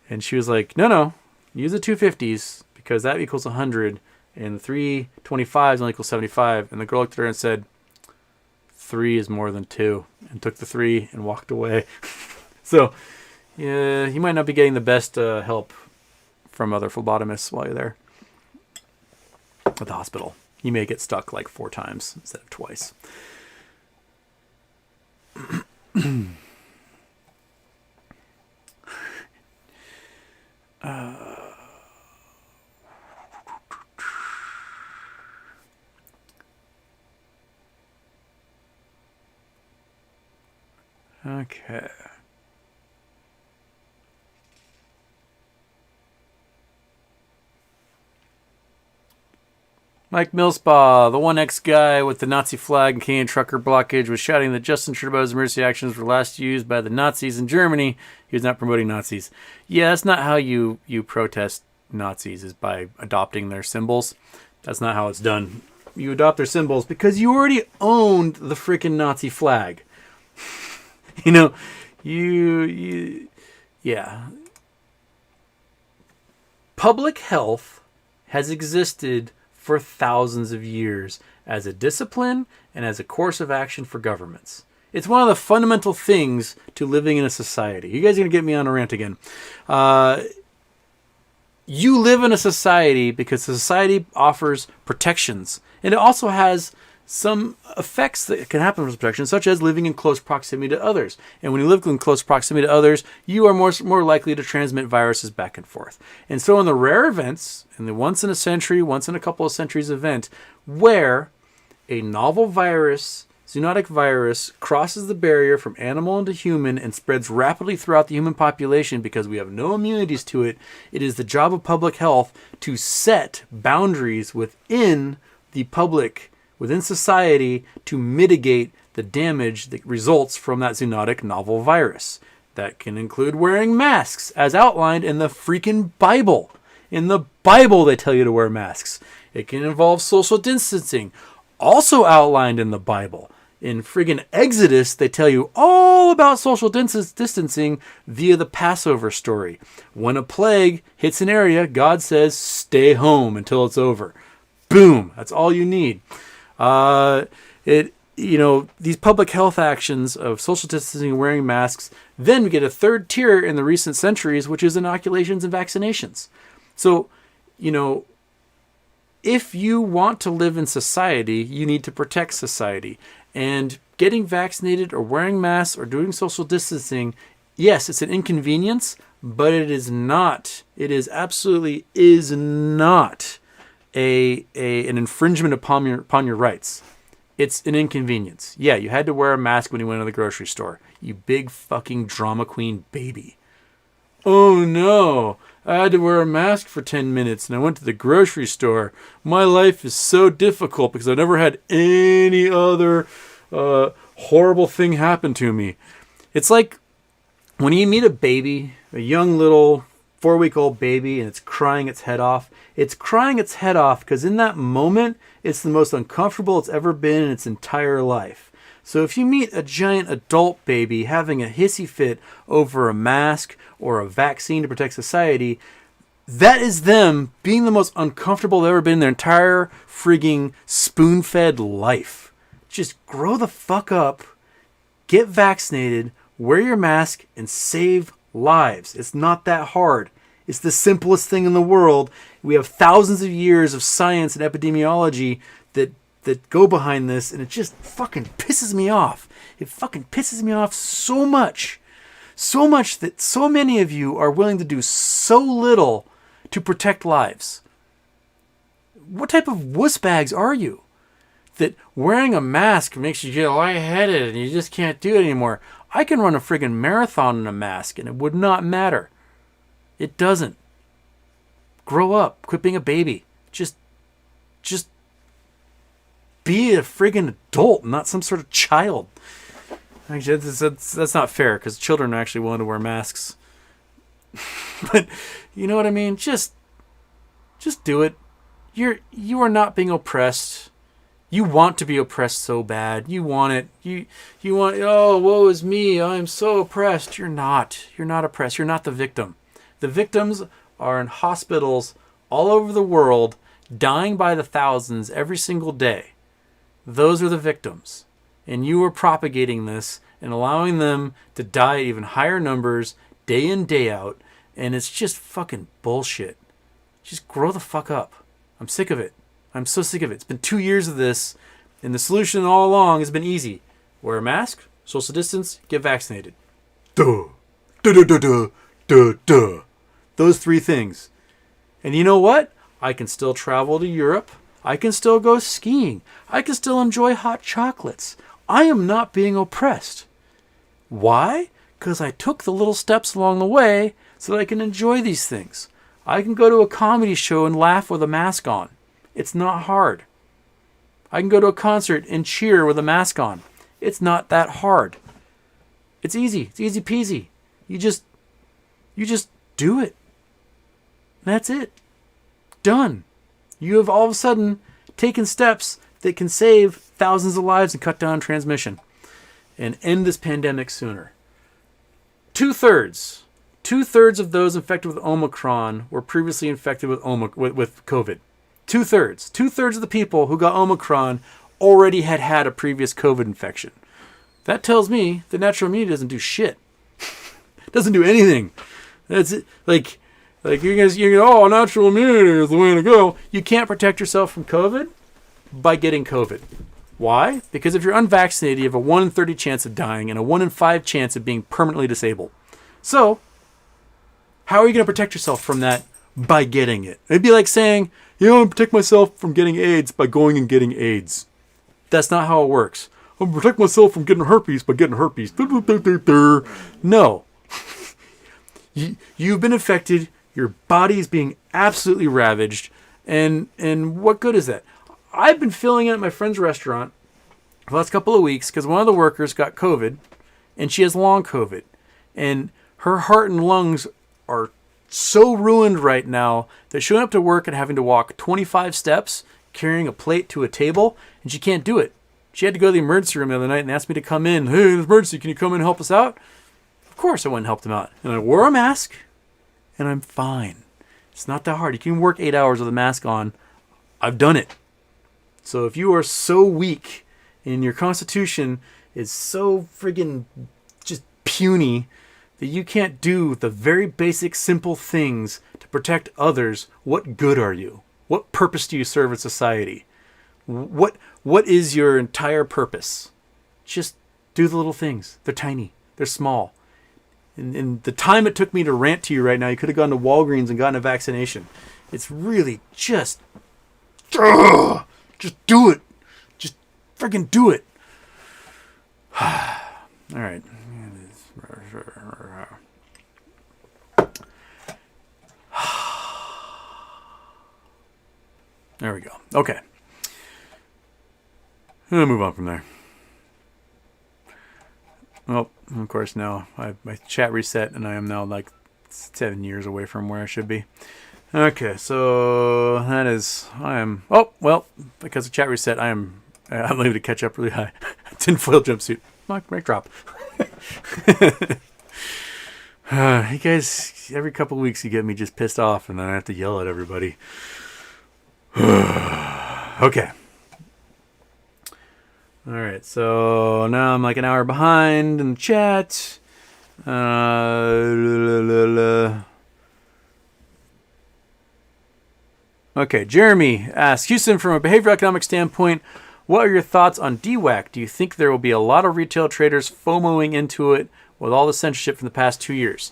And she was like, no, use the 250s because that equals 100 and the 325s only equals 75. And the girl looked at her and said, 3 is more than 2, and took the 3 and walked away. So yeah, you might not be getting the best help from other phlebotomists while you're there at the hospital. You may get stuck like 4 times instead of twice. Okay. Mike Millspaw, the 1X guy with the Nazi flag and Canadian trucker blockage, was shouting that Justin Trudeau's emergency actions were last used by the Nazis in Germany. He was not promoting Nazis. Yeah, that's not how you protest Nazis, is by adopting their symbols. That's not how it's done. You adopt their symbols because you already owned the freaking Nazi flag. Yeah. Public health has existed for thousands of years as a discipline and as a course of action for governments. It's one of the fundamental things to living in a society. You guys are going to get me on a rant again. You live in a society because the society offers protections. And it also has some effects that can happen from protection, such as living in close proximity to others. And when you live in close proximity to others, you are more likely to transmit viruses back and forth. And so in the rare events, in the once in a century, once in a couple of centuries event, where a novel virus, zoonotic virus, crosses the barrier from animal into human and spreads rapidly throughout the human population because we have no immunities to it, it is the job of public health to set boundaries within the public, within society, to mitigate the damage that results from that zoonotic novel virus. That can include wearing masks, as outlined in the freaking Bible. In the Bible, they tell you to wear masks. It can involve social distancing, also outlined in the Bible. In friggin' Exodus, they tell you all about social distancing via the Passover story. When a plague hits an area, God says, stay home until it's over. Boom. That's all you need. These public health actions of social distancing and wearing masks, then we get a third tier in the recent centuries, which is inoculations and vaccinations. So, if you want to live in society, you need to protect society. And getting vaccinated or wearing masks or doing social distancing, yes, it's an inconvenience, but it is not. It is absolutely is not an infringement upon your rights. It's an inconvenience. Yeah, you had to wear a mask when you went to the grocery store. You big fucking drama queen baby. Oh no, I had to wear a mask for 10 minutes and I went to the grocery store. My life is so difficult because I've never had any other horrible thing happen to me. It's like when you meet a baby, a young little 4-week-old baby, and it's crying its head off. It's crying its head off because in that moment, it's the most uncomfortable it's ever been in its entire life. So if you meet a giant adult baby having a hissy fit over a mask or a vaccine to protect society, that is them being the most uncomfortable they've ever been in their entire frigging spoon-fed life. Just grow the fuck up, get vaccinated, wear your mask, and save lives. It's not that hard. It's the simplest thing in the world. We have thousands of years of science and epidemiology that go behind this, and it just fucking pisses me off. It fucking pisses me off so much. So much that so many of you are willing to do so little to protect lives. What type of wussbags are you? That wearing a mask makes you get lightheaded and you just can't do it anymore. I can run a friggin' marathon in a mask and it would not matter. It doesn't. Grow up. Quit being a baby. Just be a friggin' adult, not some sort of child. Actually, that's not fair because children are actually willing to wear masks. But you know what I mean? Just do it. You are not being oppressed. You want to be oppressed so bad. You want it. You want, oh, woe is me. I'm so oppressed. You're not. You're not oppressed. You're not the victim. The victims are in hospitals all over the world, dying by the thousands every single day. Those are the victims. And you are propagating this and allowing them to die at even higher numbers day in, day out. And it's just fucking bullshit. Just grow the fuck up. I'm sick of it. I'm so sick of it. It's been 2 years of this, and the solution all along has been easy. Wear a mask, social distance, get vaccinated. Duh. Duh, duh, duh, duh, duh, duh. Those three things. And you know what? I can still travel to Europe. I can still go skiing. I can still enjoy hot chocolates. I am not being oppressed. Why? Because I took the little steps along the way so that I can enjoy these things. I can go to a comedy show and laugh with a mask on. It's not hard. I can go to a concert and cheer with a mask on. It's not that hard. It's easy. It's easy peasy. You just do it. That's it. Done. You have all of a sudden taken steps that can save thousands of lives and cut down transmission and end this pandemic sooner. Two-thirds of those infected with Omicron were previously infected with COVID. Two-thirds of the people who got Omicron already had a previous COVID infection. That tells me the natural immunity doesn't do shit. It doesn't do anything. That's it. Like you guys, natural immunity is the way to go. You can't protect yourself from COVID by getting COVID. Why? Because if you're unvaccinated, you have a 1 in 30 chance of dying and a 1 in 5 chance of being permanently disabled. So, how are you going to protect yourself from that? By getting it. It'd be like saying, you know, I protect myself from getting AIDS by going and getting AIDS. That's not how it works. I'll protect myself from getting herpes by getting herpes. No. You've been infected. Your body is being absolutely ravaged. And what good is that? I've been filling in at my friend's restaurant for the last couple of weeks because one of the workers got COVID and she has long COVID. And her heart and lungs are so ruined right now that showing up to work and having to walk 25 steps carrying a plate to a table, and she can't do it. She had to go to the emergency room the other night and asked me to come in. Hey, there's emergency. Can you come in and help us out? Of course I went and helped him out. And I wore a mask, and I'm fine. It's not that hard. You can work 8 hours with a mask on. I've done it. So if you are so weak and your constitution is so friggin' just puny that you can't do the very basic, simple things to protect others, what good are you? What purpose do you serve in society? What is your entire purpose? Just do the little things. They're tiny. They're small. And the time it took me to rant to you right now, you could have gone to Walgreens and gotten a vaccination. It's really just do it. Just friggin' do it. All right. There we go. Okay. I'm going to move on from there. Well, of course, now my chat reset, and I am now like 7 years away from where I should be. Okay, so that is, because of chat reset, I'm able to catch up really high. Tinfoil jumpsuit. Mic drop. You guys, every couple of weeks you get me just pissed off, and then I have to yell at everybody. Okay. All right, so now I'm like an hour behind in the chat. Okay, Jeremy asks, Houston, from a behavioral economic standpoint, what are your thoughts on DWAC? Do you think there will be a lot of retail traders FOMOing into it with all the censorship from the past 2 years?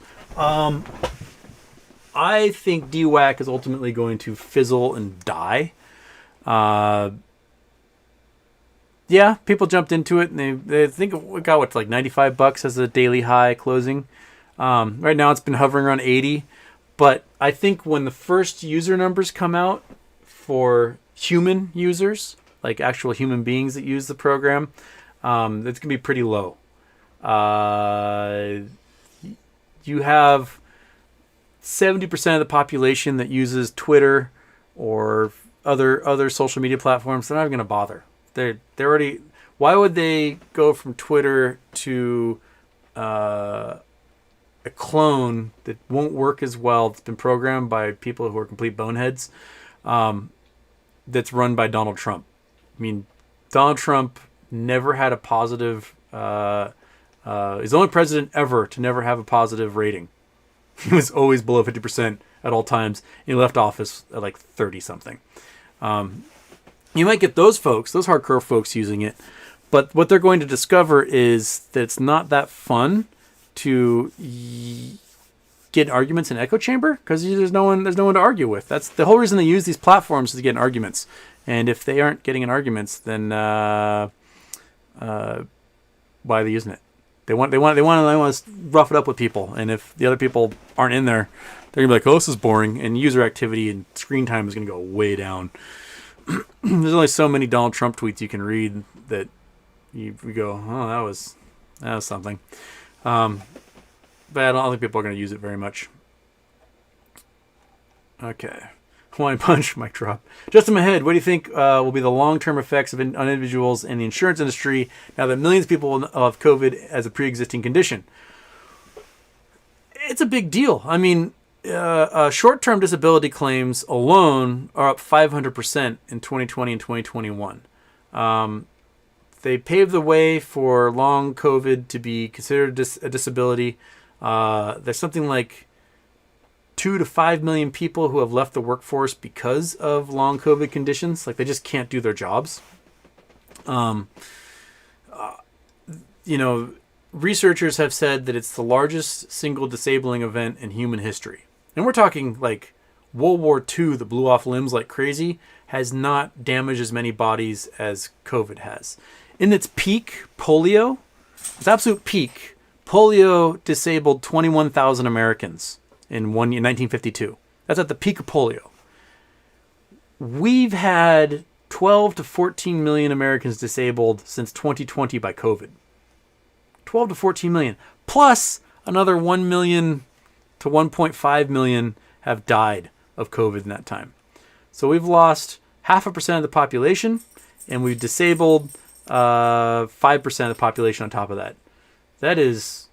I think DWAC is ultimately going to fizzle and die. Yeah, people jumped into it, and they think it got like $95 as a daily high closing. Right now it's been hovering around 80, but I think when the first user numbers come out for human users, like actual human beings that use the program, it's gonna be pretty low. You have 70% of the population that uses Twitter or other social media platforms. They're not even going to bother. They're already. Why would they go from Twitter to a clone that won't work as well? It's been programmed by people who are complete boneheads. That's run by Donald Trump. I mean, Donald Trump never had a positive. He's the only president ever to never have a positive rating. He was always below 50% at all times. He left office at like 30 something. You might get those folks, those hardcore folks using it, but what they're going to discover is that it's not that fun to get arguments in echo chamber because there's no one to argue with. That's the whole reason they use these platforms, is to get in arguments. And if they aren't getting in arguments, then why are they using it? They want to rough it up with people, and if the other people aren't in there, they're gonna be like, "Oh, this is boring," and user activity and screen time is gonna go way down. There's only so many Donald Trump tweets you can read that we go, "Oh, that was something," but I don't think people are gonna use it very much. Okay. Hawaiian Punch, mic drop. Just in my head, what do you think will be the long-term effects on individuals in the insurance industry now that millions of people have COVID as a pre-existing condition? It's a big deal. I mean, short-term disability claims alone are up 500% in 2020 and 2021. They paved the way for long COVID to be considered a disability. There's something like 2 to 5 million people who have left the workforce because of long COVID conditions. Like, they just can't do their jobs. You know, researchers have said that it's the largest single disabling event in human history. And we're talking like World War II that blew off limbs like crazy has not damaged as many bodies as COVID has. In its peak, polio, its absolute peak, polio disabled 21,000 Americans in 1952. That's at the peak of polio. We've had 12 to 14 million Americans disabled since 2020 by COVID. 12 to 14 million. Plus another 1 million to 1.5 million have died of COVID in that time. So we've lost 0.5% of the population, and we've disabled 5% of the population on top of that. That is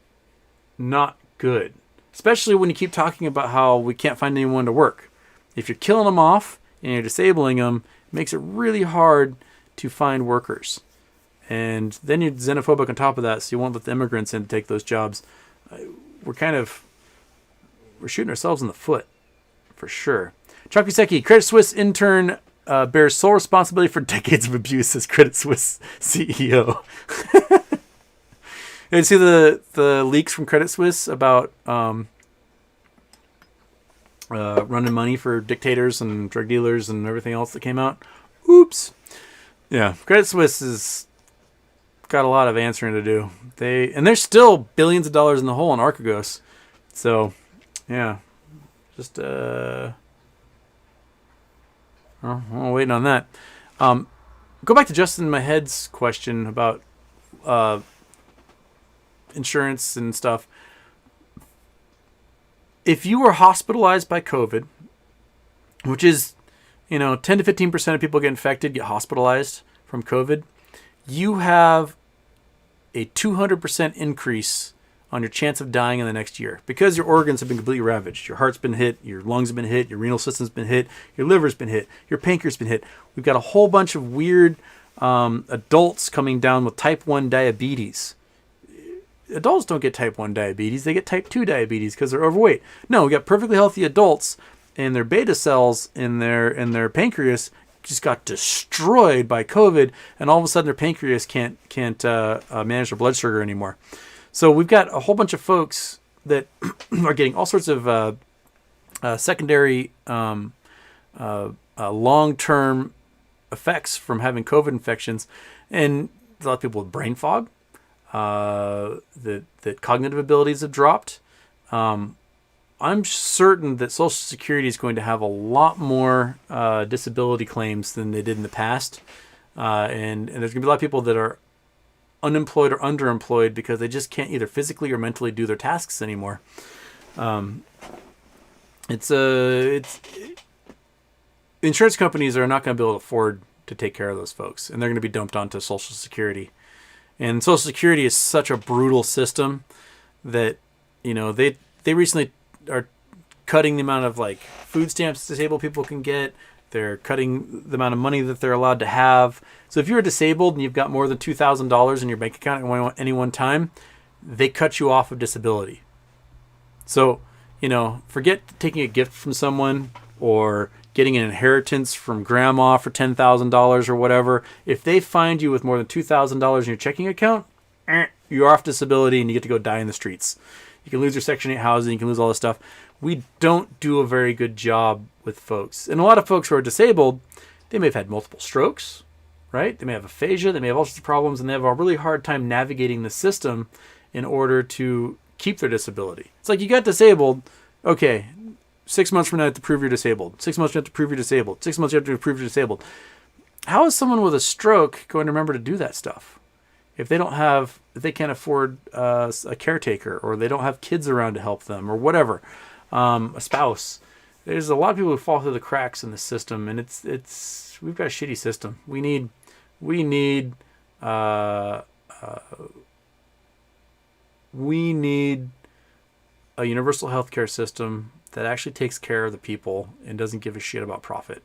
not good. Especially when you keep talking about how we can't find anyone to work. If you're killing them off and you're disabling them, it makes it really hard to find workers. And then you're xenophobic on top of that, so you won't let the immigrants in to take those jobs. We're shooting ourselves in the foot, for sure. Chuck Pisecki, Credit Suisse intern bears sole responsibility for decades of abuse as Credit Suisse CEO. You see the leaks from Credit Suisse about running money for dictators and drug dealers and everything else that came out? Oops. Yeah, Credit Suisse has got a lot of answering to do. They're still billions of dollars in the hole on Archegos. So, yeah, just I'm waiting on that. Go back to Justin in my head's question about insurance and stuff. If you were hospitalized by COVID, which is, 10 to 15% of people get infected, get hospitalized from COVID, you have a 200% increase on your chance of dying in the next year because your organs have been completely ravaged. Your heart's been hit, your lungs have been hit, your renal system's been hit, your liver's been hit, your pancreas been hit. We've got a whole bunch of weird adults coming down with type 1 diabetes. Adults don't get type 1 diabetes, they get type 2 diabetes because they're overweight. No, we got perfectly healthy adults and their beta cells in their pancreas just got destroyed by COVID, and all of a sudden their pancreas can't manage their blood sugar anymore. So we've got a whole bunch of folks that are getting all sorts of secondary long-term effects from having COVID infections, and a lot of people with brain fog. That cognitive abilities have dropped. I'm certain that Social Security is going to have a lot more disability claims than they did in the past. And there's going to be a lot of people that are unemployed or underemployed because they just can't either physically or mentally do their tasks anymore. Insurance companies are not going to be able to afford to take care of those folks, and they're going to be dumped onto Social Security. And Social Security is such a brutal system that, they recently are cutting the amount of food stamps disabled people can get. They're cutting the amount of money that they're allowed to have. So if you're disabled and you've got more than $2,000 in your bank account at any one time, they cut you off of disability. So, forget taking a gift from someone or getting an inheritance from grandma for $10,000 or whatever. If they find you with more than $2,000 in your checking account, you're off disability and you get to go die in the streets. You can lose your Section 8 housing. You can lose all this stuff. We don't do a very good job with folks. And a lot of folks who are disabled, they may have had multiple strokes, right? They may have aphasia. They may have all sorts of problems, and they have a really hard time navigating the system in order to keep their disability. It's like you got disabled. Okay, 6 months from now you have to prove you're disabled. 6 months you have to prove you're disabled. 6 months you have to prove you're disabled. How is someone with a stroke going to remember to do that stuff? If they can't afford a caretaker, or they don't have kids around to help them, or whatever, a spouse. There's a lot of people who fall through the cracks in the system, and we've got a shitty system. We need a universal healthcare system that actually takes care of the people and doesn't give a shit about profit.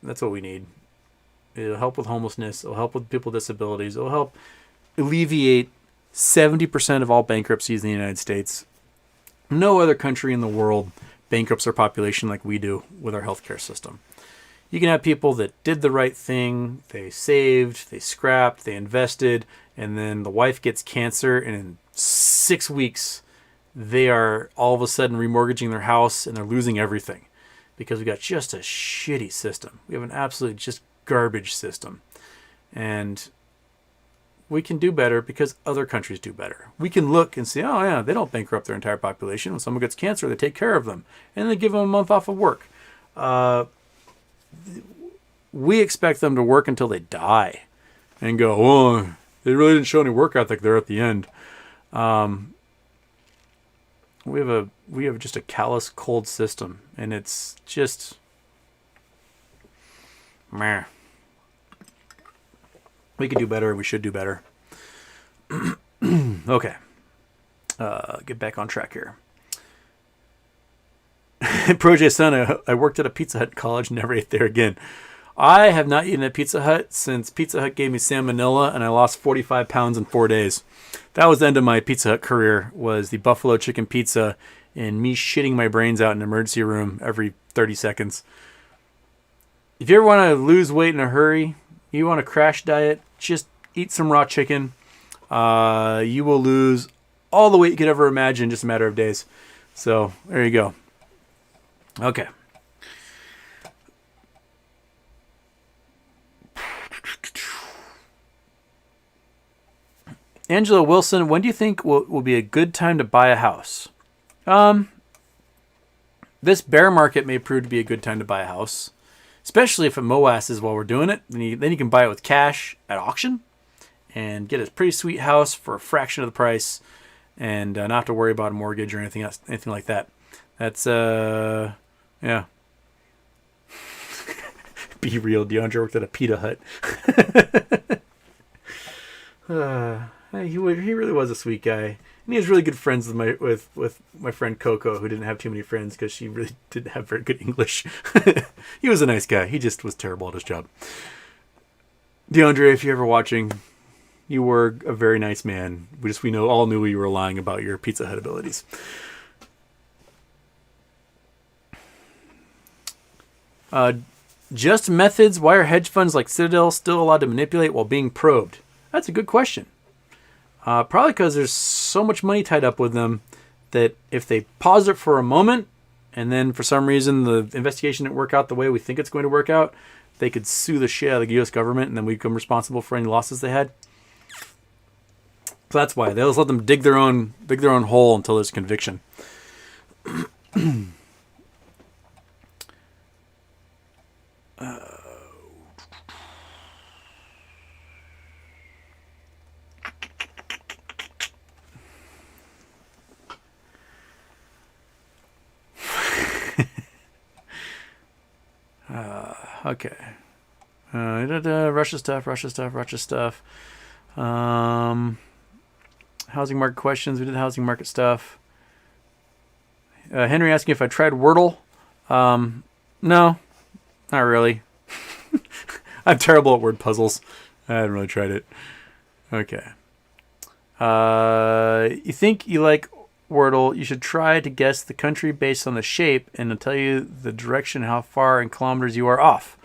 That's what we need. It'll help with homelessness. It'll help with people with disabilities. It'll help alleviate 70% of all bankruptcies in the United States. No other country in the world bankrupts their population like we do with our healthcare system. You can have people that did the right thing, they saved, they scrapped, they invested, and then the wife gets cancer, and in 6 weeks, they are all of a sudden remortgaging their house, and they're losing everything because we got just a shitty system. We have an absolute just garbage system. And we can do better because other countries do better. We can look and see, oh yeah, they don't bankrupt their entire population. When someone gets cancer, they take care of them. And they give them a month off of work. We expect them to work until they die and go, oh, they really didn't show any work ethic there at the end. We have just a callous, cold system, and it's just meh. We could do better. We should do better. Okay. Get back on track here. Project Son, I worked at a Pizza Hut in college, never ate there again. I have not eaten at Pizza Hut since Pizza Hut gave me salmonella, and I lost 45 pounds in 4 days. That was the end of my Pizza Hut career, was the buffalo chicken pizza and me shitting my brains out in an emergency room every 30 seconds. If you ever want to lose weight in a hurry, you want a crash diet, just eat some raw chicken. You will lose all the weight you could ever imagine in just a matter of days. So, there you go. Okay. Angela Wilson, when do you think will be a good time to buy a house? This bear market may prove to be a good time to buy a house, especially if it moasses while we're doing it. Then you can buy it with cash at auction and get a pretty sweet house for a fraction of the price, and not have to worry about a mortgage or anything else, anything like that. That's yeah. Be real. DeAndre worked at a Pita Hut. He really was a sweet guy, and he was really good friends with my friend Coco, who didn't have too many friends because she really didn't have very good English. He was a nice guy. He just was terrible at his job. DeAndre, if you're ever watching, you were a very nice man. We all knew you were lying about your Pizza Hut abilities. Just methods. Why are hedge funds like Citadel still allowed to manipulate while being probed? That's a good question. Probably because there's so much money tied up with them that if they pause it for a moment and then for some reason the investigation didn't work out the way we think it's going to work out, they could sue the shit out of the U.S. government and then we become responsible for any losses they had. So that's why they'll just let them dig their own hole until there's conviction. Okay. Russia stuff. Housing market questions. We did housing market stuff. Henry asking if I tried Wordle. No, not really. I'm terrible at word puzzles. I haven't really tried it. Okay. You think you like Wordle? You should try to guess the country based on the shape, and it'll tell you the direction, how far in kilometers you are off.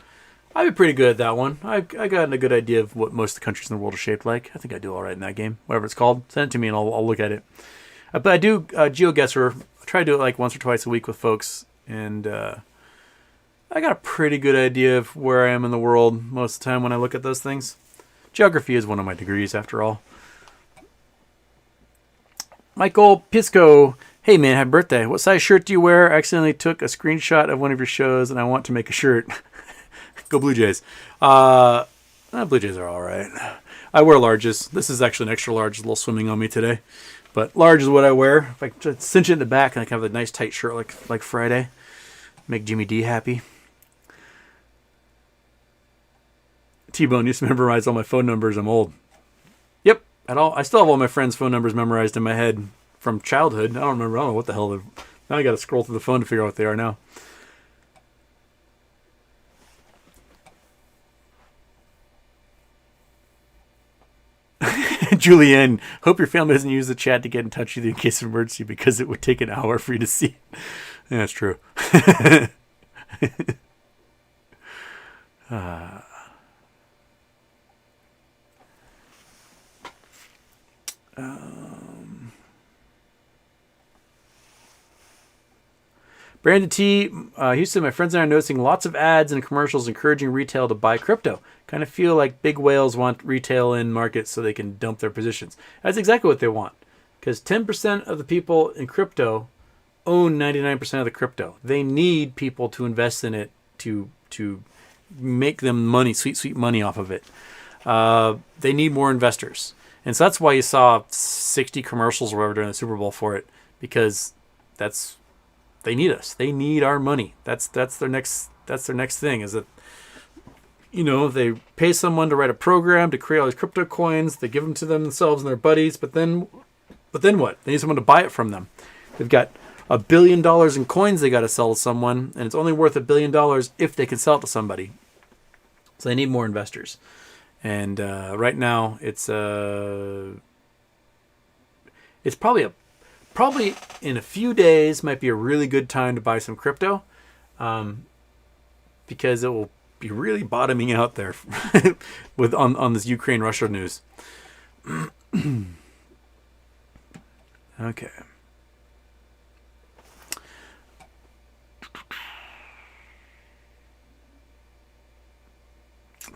I'd be pretty good at that one. I got a good idea of what most of the countries in the world are shaped like. I think I do all right in that game. Whatever it's called, send it to me and I'll look at it. But I do GeoGuessr. I try to do it like once or twice a week with folks, and I got a pretty good idea of where I am in the world most of the time when I look at those things. Geography is one of my degrees, after all. Michael Pisco, hey man, happy birthday. What size shirt do you wear? I accidentally took a screenshot of one of your shows and I want to make a shirt. Go Blue Jays. Blue Jays are all right. I wear larges. This is actually an extra large. A little swimming on me today. But large is what I wear. If I just cinch it in the back and I can have a nice tight shirt like Friday. Make Jimmy D happy. T-Bone used to memorize all my phone numbers. I'm old. Yep. I still have all my friends' phone numbers memorized in my head from childhood. I don't know what the hell they're... Now I got to scroll through the phone to figure out what they are now. Julianne, hope your family doesn't use the chat to get in touch with you in case of emergency because it would take an hour for you to see. Yeah, that's true. Brandon T. Houston, my friends and I are noticing lots of ads and commercials encouraging retail to buy crypto. Kind of feel like big whales want retail in markets so they can dump their positions. That's exactly what they want. Because 10% of the people in crypto own 99% of the crypto. They need people to invest in it to make them money, sweet money off of it. They need more investors. And so that's why you saw 60 commercials or whatever during the Super Bowl for it. Because they need us. They need our money. That's their next thing, is that, you know, they pay someone to write a program to create all these crypto coins. They give them to themselves and their buddies, but then what? They need someone to buy it from them. They've got $1 billion in coins they got to sell to someone, and it's only worth $1 billion if they can sell it to somebody. So they need more investors. And right now, it's probably in a few days might be a really good time to buy some crypto, because it will be really bottoming out there with on this Ukraine-Russia news. Okay.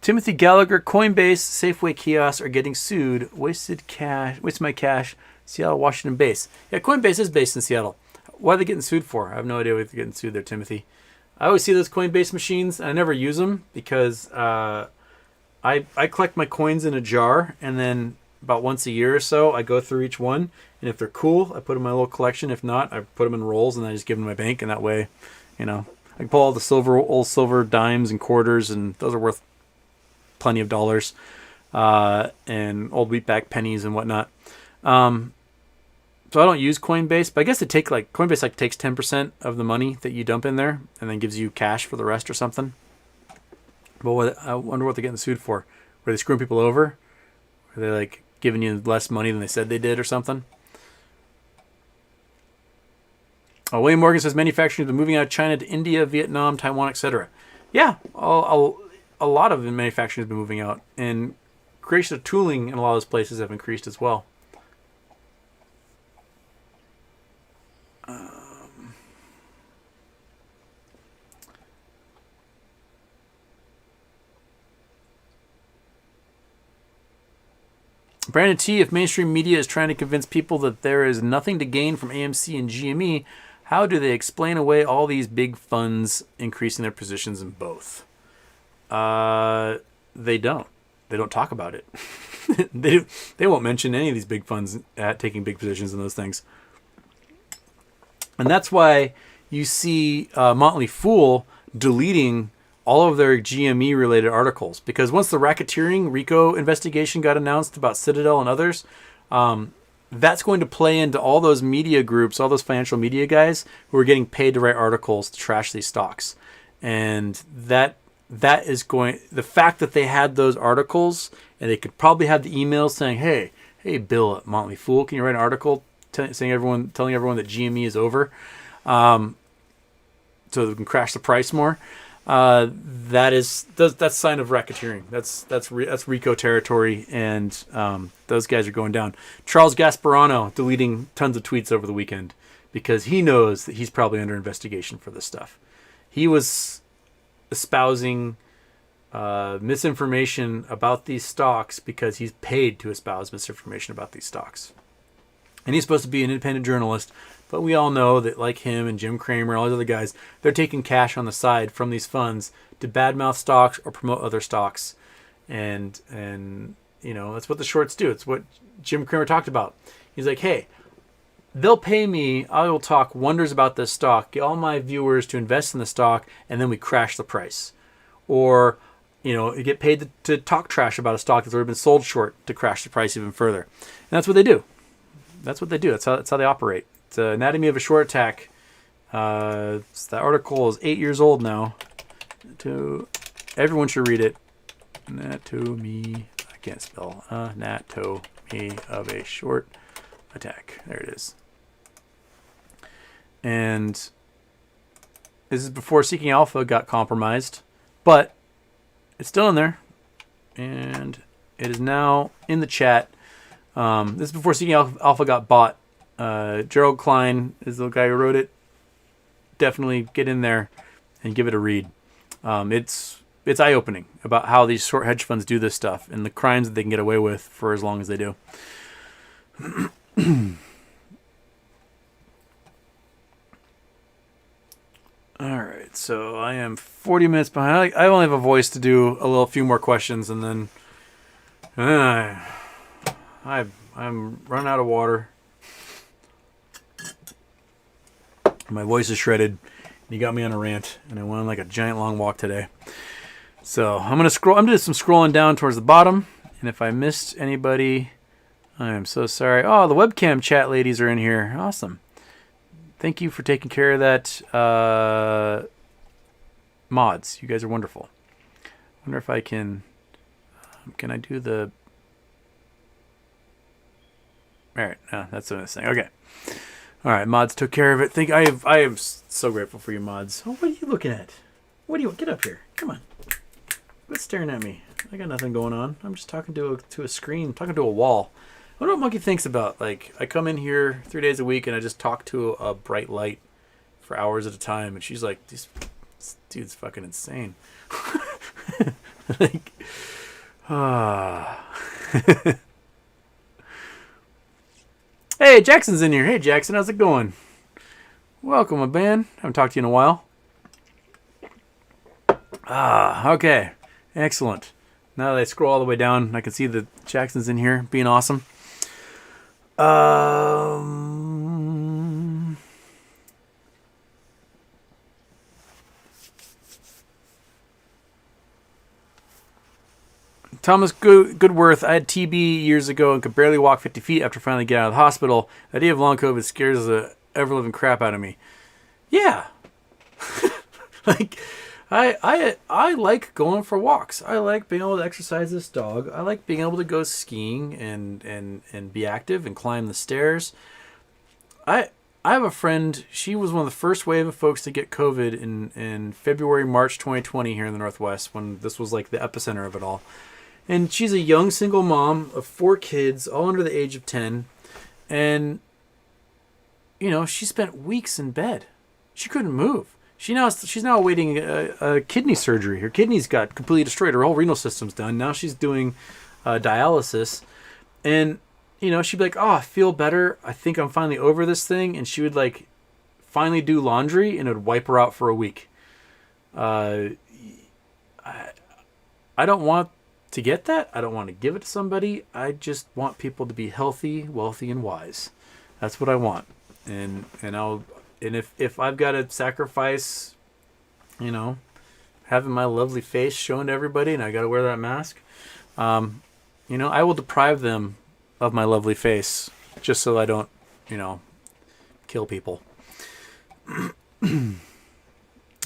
Timothy Gallagher, Coinbase, Safeway kiosks are getting sued. Wasted my cash. Seattle, Washington base. Yeah, Coinbase is based in Seattle. What are they getting sued for? I have no idea what they're getting sued there, Timothy. I always see those Coinbase machines, and I never use them because I collect my coins in a jar, and then about once a year or so, I go through each one, and if they're cool, I put them in my little collection. If not, I put them in rolls, and I just give them to my bank, and that way, you know, I can pull all the old silver dimes and quarters, and those are worth plenty of dollars, and old wheatback pennies and whatnot. So I don't use Coinbase, but I guess Coinbase takes 10% of the money that you dump in there and then gives you cash for the rest or something. But I wonder what they're getting sued for. Were they screwing people over? Were they giving you less money than they said they did or something? William Morgan says manufacturing has been moving out of China to India, Vietnam, Taiwan, etc. Yeah, a lot of manufacturing has been moving out, and creation of tooling in a lot of those places have increased as well. Brandon T, if mainstream media is trying to convince people that there is nothing to gain from AMC and GME, how do they explain away all these big funds increasing their positions in both? They don't. They don't talk about it. They won't mention any of these big funds taking big positions in those things. And that's why you see Motley Fool deleting all of their GME related articles, because once the racketeering RICO investigation got announced about Citadel and others, that's going to play into all those media groups, all those financial media guys who are getting paid to write articles to trash these stocks. And that is going, the fact that they had those articles, and they could probably have the emails saying, hey Bill at Motley Fool, can you write an article telling everyone that GME is over, so they can crash the price more. That's a sign of racketeering. That's RICO territory, and those guys are going down. Charles Gasparano deleting tons of tweets over the weekend because he knows that he's probably under investigation for this stuff. He was espousing misinformation about these stocks because he's paid to espouse misinformation about these stocks. And he's supposed to be an independent journalist, but we all know that, like him and Jim Cramer and all these other guys, they're taking cash on the side from these funds to badmouth stocks or promote other stocks. And you know, that's what the shorts do. It's what Jim Cramer talked about. He's like, hey, they'll pay me, I will talk wonders about this stock, get all my viewers to invest in the stock, and then we crash the price. Or, you know, you get paid to talk trash about a stock that's already been sold short to crash the price even further. And that's what they do. That's what they do. That's how they operate. It's Anatomy of a Short Attack. That article is 8 years old now. Everyone should read it. Anatomy. I can't spell. Anatomy of a Short Attack. There it is. And this is before Seeking Alpha got compromised. But it's still in there, and it is now in the chat. This is before Seeking Alpha got bought. Gerald Klein is the guy who wrote it. Definitely get in there and give it a read. It's eye-opening about how these short hedge funds do this stuff and the crimes that they can get away with for as long as they do. All right, so I am 40 minutes behind. I only have a voice to do a few more questions, and then I'm running out of water. My voice is shredded. You got me on a rant, and I went on like a giant long walk today. So I'm gonna scroll. I'm doing some scrolling down towards the bottom, and if I missed anybody, I am so sorry. Oh, the webcam chat ladies are in here. Awesome. Thank you for taking care of that, mods. You guys are wonderful. Wonder if I can I do the... All right, no, that's what I was saying. Okay. All right, mods took care of it. I am so grateful for you, mods. Oh, what are you looking at? What do you... Get up here. Come on. Quit staring at me. I got nothing going on. I'm just talking to a screen, talking to a wall. I wonder what Monkey thinks about, like, I come in here 3 days a week and I just talk to a bright light for hours at a time, and she's like, this dude's fucking insane. Like, Hey, Jackson's in here. Hey, Jackson, how's it going? Welcome, my man. Haven't talked to you in a while. Okay. Excellent. Now that I scroll all the way down, I can see that Jackson's in here being awesome. Thomas Goodworth, I had TB years ago and could barely walk 50 feet after finally getting out of the hospital. The idea of long COVID scares the ever-living crap out of me. Yeah. Like, I like going for walks. I like being able to exercise this dog. I like being able to go skiing and be active and climb the stairs. I have a friend, she was one of the first wave of folks to get COVID in February, March 2020 here in the Northwest, when this was like the epicenter of it all. And she's a young single mom of 4 kids, all under the age of 10. And, you know, she spent weeks in bed. She couldn't move. She's now awaiting a kidney surgery. Her kidneys got completely destroyed. Her whole renal system's done. Now she's doing dialysis. And, you know, she'd be like, oh, I feel better. I think I'm finally over this thing. And she would, like, finally do laundry, and it would wipe her out for a week. I don't want to get that. I don't want to give it to somebody. I just want people to be healthy, wealthy, and wise. That's what I want. And if I've got to sacrifice, you know, having my lovely face shown to everybody, and I got to wear that mask, you know, I will deprive them of my lovely face just so I don't, you know, kill people.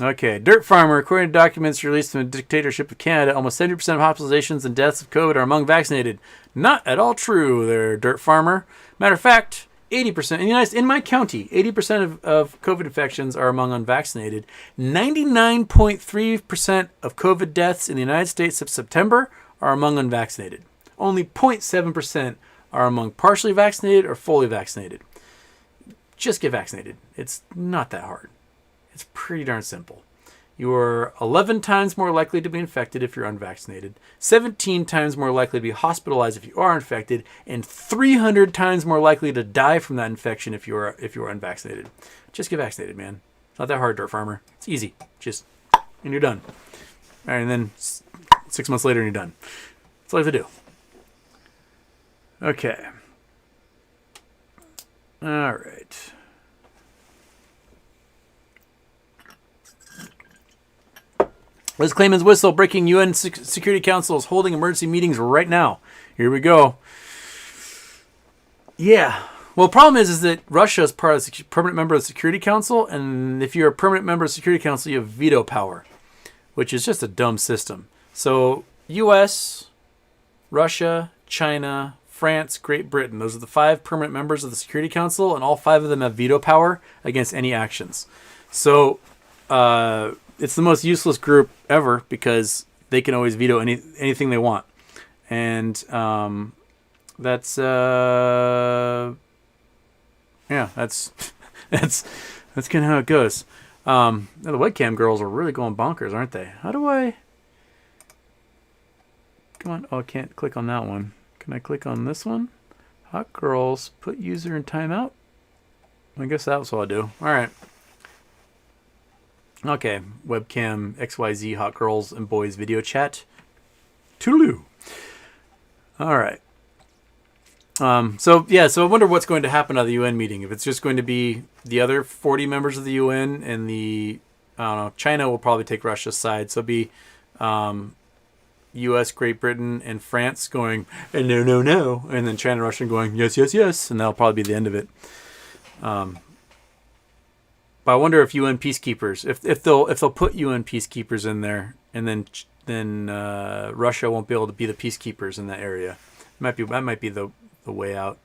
Okay, Dirt Farmer. According to documents released from the dictatorship of Canada, almost 70% of hospitalizations and deaths of COVID are among vaccinated. Not at all true there, Dirt Farmer. Matter of fact, 80% in my county, 80% of COVID infections are among unvaccinated. 99.3% of COVID deaths in the United States of September are among unvaccinated. Only 0.7% are among partially vaccinated or fully vaccinated. Just get vaccinated. It's not that hard. It's pretty darn simple. You are 11 times more likely to be infected if you're unvaccinated, 17 times more likely to be hospitalized if you are infected, and 300 times more likely to die from that infection if you are unvaccinated. Just get vaccinated, man. It's not that hard, Dirt Farmer. It's easy. And you're done. All right, and then 6 months later, and you're done. That's all you have to do. Okay. All right. Liz Clayman's whistle, breaking UN Security Council is holding emergency meetings right now. Here we go. Yeah. Well, the problem is that Russia is part of the permanent member of the Security Council, and if you're a permanent member of the Security Council, you have veto power, which is just a dumb system. So, U.S., Russia, China, France, Great Britain, those are the 5 permanent members of the Security Council, and all 5 of them have veto power against any actions. So, it's the most useless group ever because they can always veto anything they want. And that's yeah, that's that's kind of how it goes. Now the webcam girls are really going bonkers, aren't they? How do I? Come on! Oh, I can't click on that one. Can I click on this one? Hot girls, put user in timeout. I guess that's what I'll do. All right. Okay, webcam XYZ hot girls and boys video chat. Toodaloo. All right. So I wonder what's going to happen at the UN meeting. If it's just going to be the other 40 members of the UN and I don't know, China will probably take Russia's side. So it'll be U.S., Great Britain, and France going, no, no, no. And then China and Russia going, yes, yes, yes. And that'll probably be the end of it. But I wonder if UN peacekeepers, if they'll put UN peacekeepers in there, and then Russia won't be able to be the peacekeepers in that area. That might be the way out.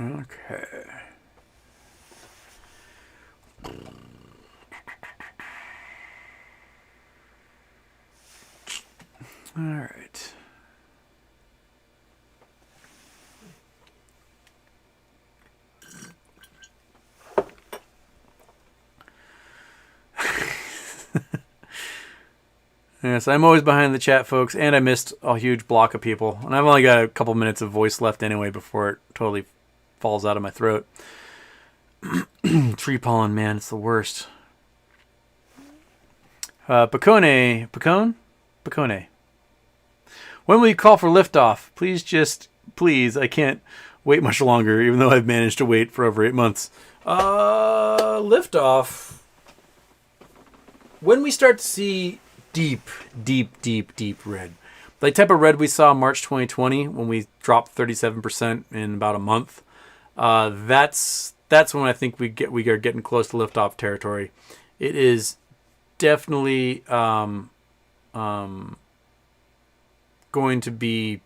Okay. All right. Yes, I'm always behind the chat, folks, and I missed a huge block of people. And I've only got a couple minutes of voice left anyway before it totally falls out of my throat. Tree pollen, man, it's the worst. Pacone. When will you call for liftoff? Please, I can't wait much longer, even though I've managed to wait for over 8 months. Liftoff. When we start to see deep red. The type of red we saw in March 2020 when we dropped 37% in about a month. That's when I think we are getting close to liftoff territory. It is definitely going to be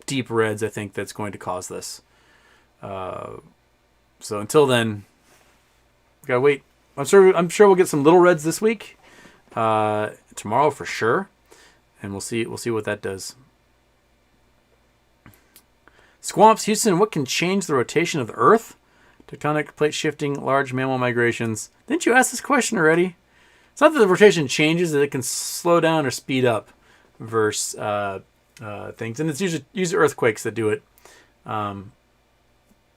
deep reds, I think, that's going to cause this. So until then, we gotta wait. I'm sure we'll get some little reds this week. Tomorrow for sure, and we'll see what that does. Squamps, Houston, what can change the rotation of the Earth? Tectonic plate shifting, large mammal migrations. Didn't you ask this question already? It's not that the rotation changes, that it can slow down or speed up versus things, and it's usually earthquakes that do it. Not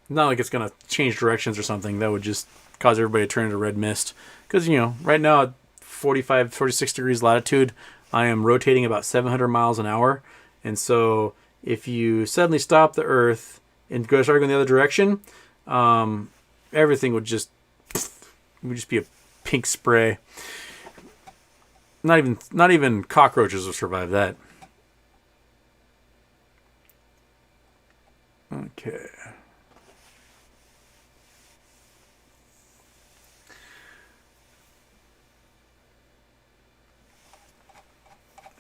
like it's gonna change directions or something. That would just cause everybody to turn into red mist. Because right now at 45, 46 degrees latitude, I am rotating about 700 miles an hour. And so if you suddenly stop the Earth and start going the other direction, everything would just be a pink spray. Not even cockroaches will survive that. Okay.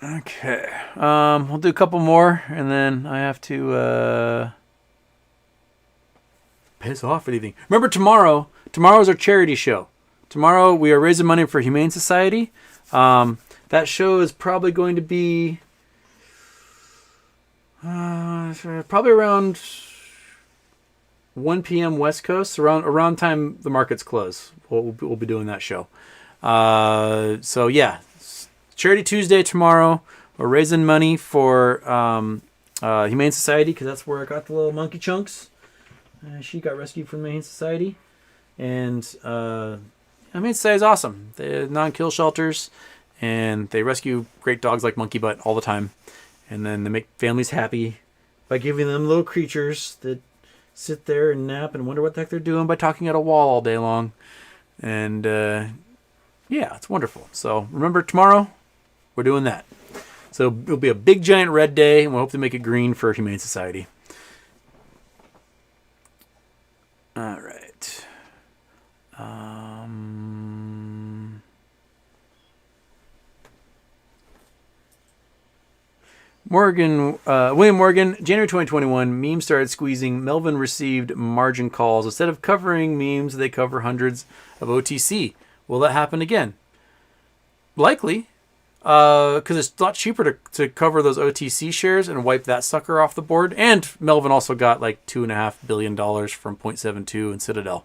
Okay. We'll do a couple more, and then I have to piss off anything. Remember tomorrow is our charity show. Tomorrow we are raising money for Humane Society. That show is probably going to be probably around 1 p.m. West Coast, around time the markets close. We'll be doing that show. So yeah, Charity Tuesday tomorrow. We're raising money for Humane Society, because that's where I got the little monkey chunks. She got rescued from Humane Society, and Humane Society is awesome. They're non-kill shelters, and they rescue great dogs like Monkey Butt all the time, and then they make families happy by giving them little creatures that sit there and nap and wonder what the heck they're doing by talking at a wall all day long. And yeah, it's wonderful. So remember, tomorrow we're doing that. So it'll be a big giant red day, and we'll hope to make it green for Humane Society. All right. William Morgan, January 2021, memes started squeezing. Melvin received margin calls. Instead of covering memes, they cover hundreds of OTC. Will that happen again? Likely, because it's a lot cheaper to cover those OTC shares and wipe that sucker off the board. And Melvin also got like $2.5 billion from 0.72 and Citadel.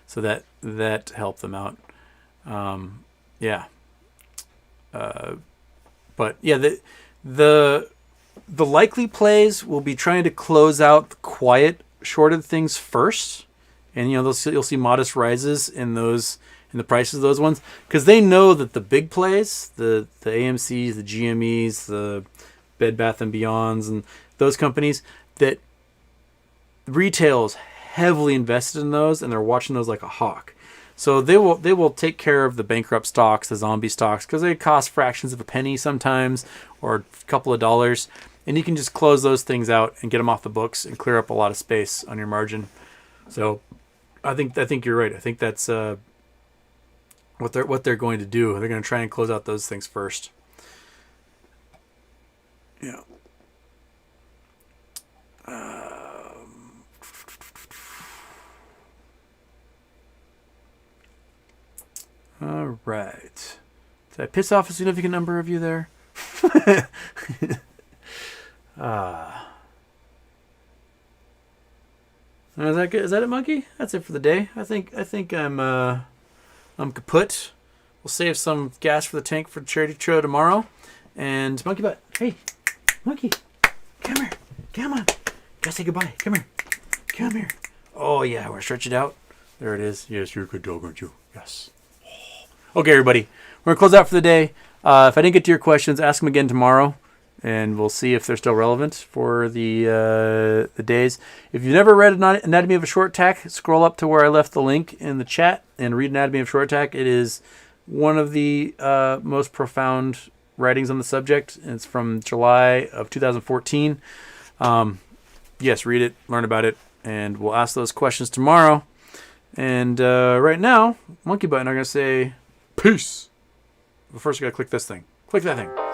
So that helped them out. Yeah. But yeah, the likely plays will be trying to close out the quiet shorted things first, and you'll see modest rises in the prices of those ones, because they know that the big plays, the AMCs, the GMEs, the Bed Bath and Beyonds, and those companies, that retail is heavily invested in those, and they're watching those like a hawk. So they will take care of the bankrupt stocks, the zombie stocks, because they cost fractions of a penny sometimes, or a couple of dollars, and you can just close those things out and get them off the books and clear up a lot of space on your margin. So I think you're right. I think that's what they're going to do. They're going to try and close out those things first. Yeah. All right. Did I piss off a significant number of you there? Is that good? Is that it, Monkey? That's it for the day. I think I'm kaput. We'll save some gas for the tank for charity show tomorrow. And Monkey Butt, hey, Monkey, come here. Come on. Gotta say goodbye. Come here. Come here. Oh yeah, we're stretch it out. There it is. Yes, you're a good dog, aren't you? Yes. Okay, everybody. We're going to close out for the day. If I didn't get to your questions, ask them again tomorrow, and we'll see if they're still relevant for the days. If you've never read Anatomy of a Short Tack, scroll up to where I left the link in the chat and read Anatomy of a Short Tack. It is one of the most profound writings on the subject. It's from July of 2014. Yes, read it, learn about it, and we'll ask those questions tomorrow. And right now, Monkey Button, I'm going to say peace. But first, I got to click this thing. Click that thing.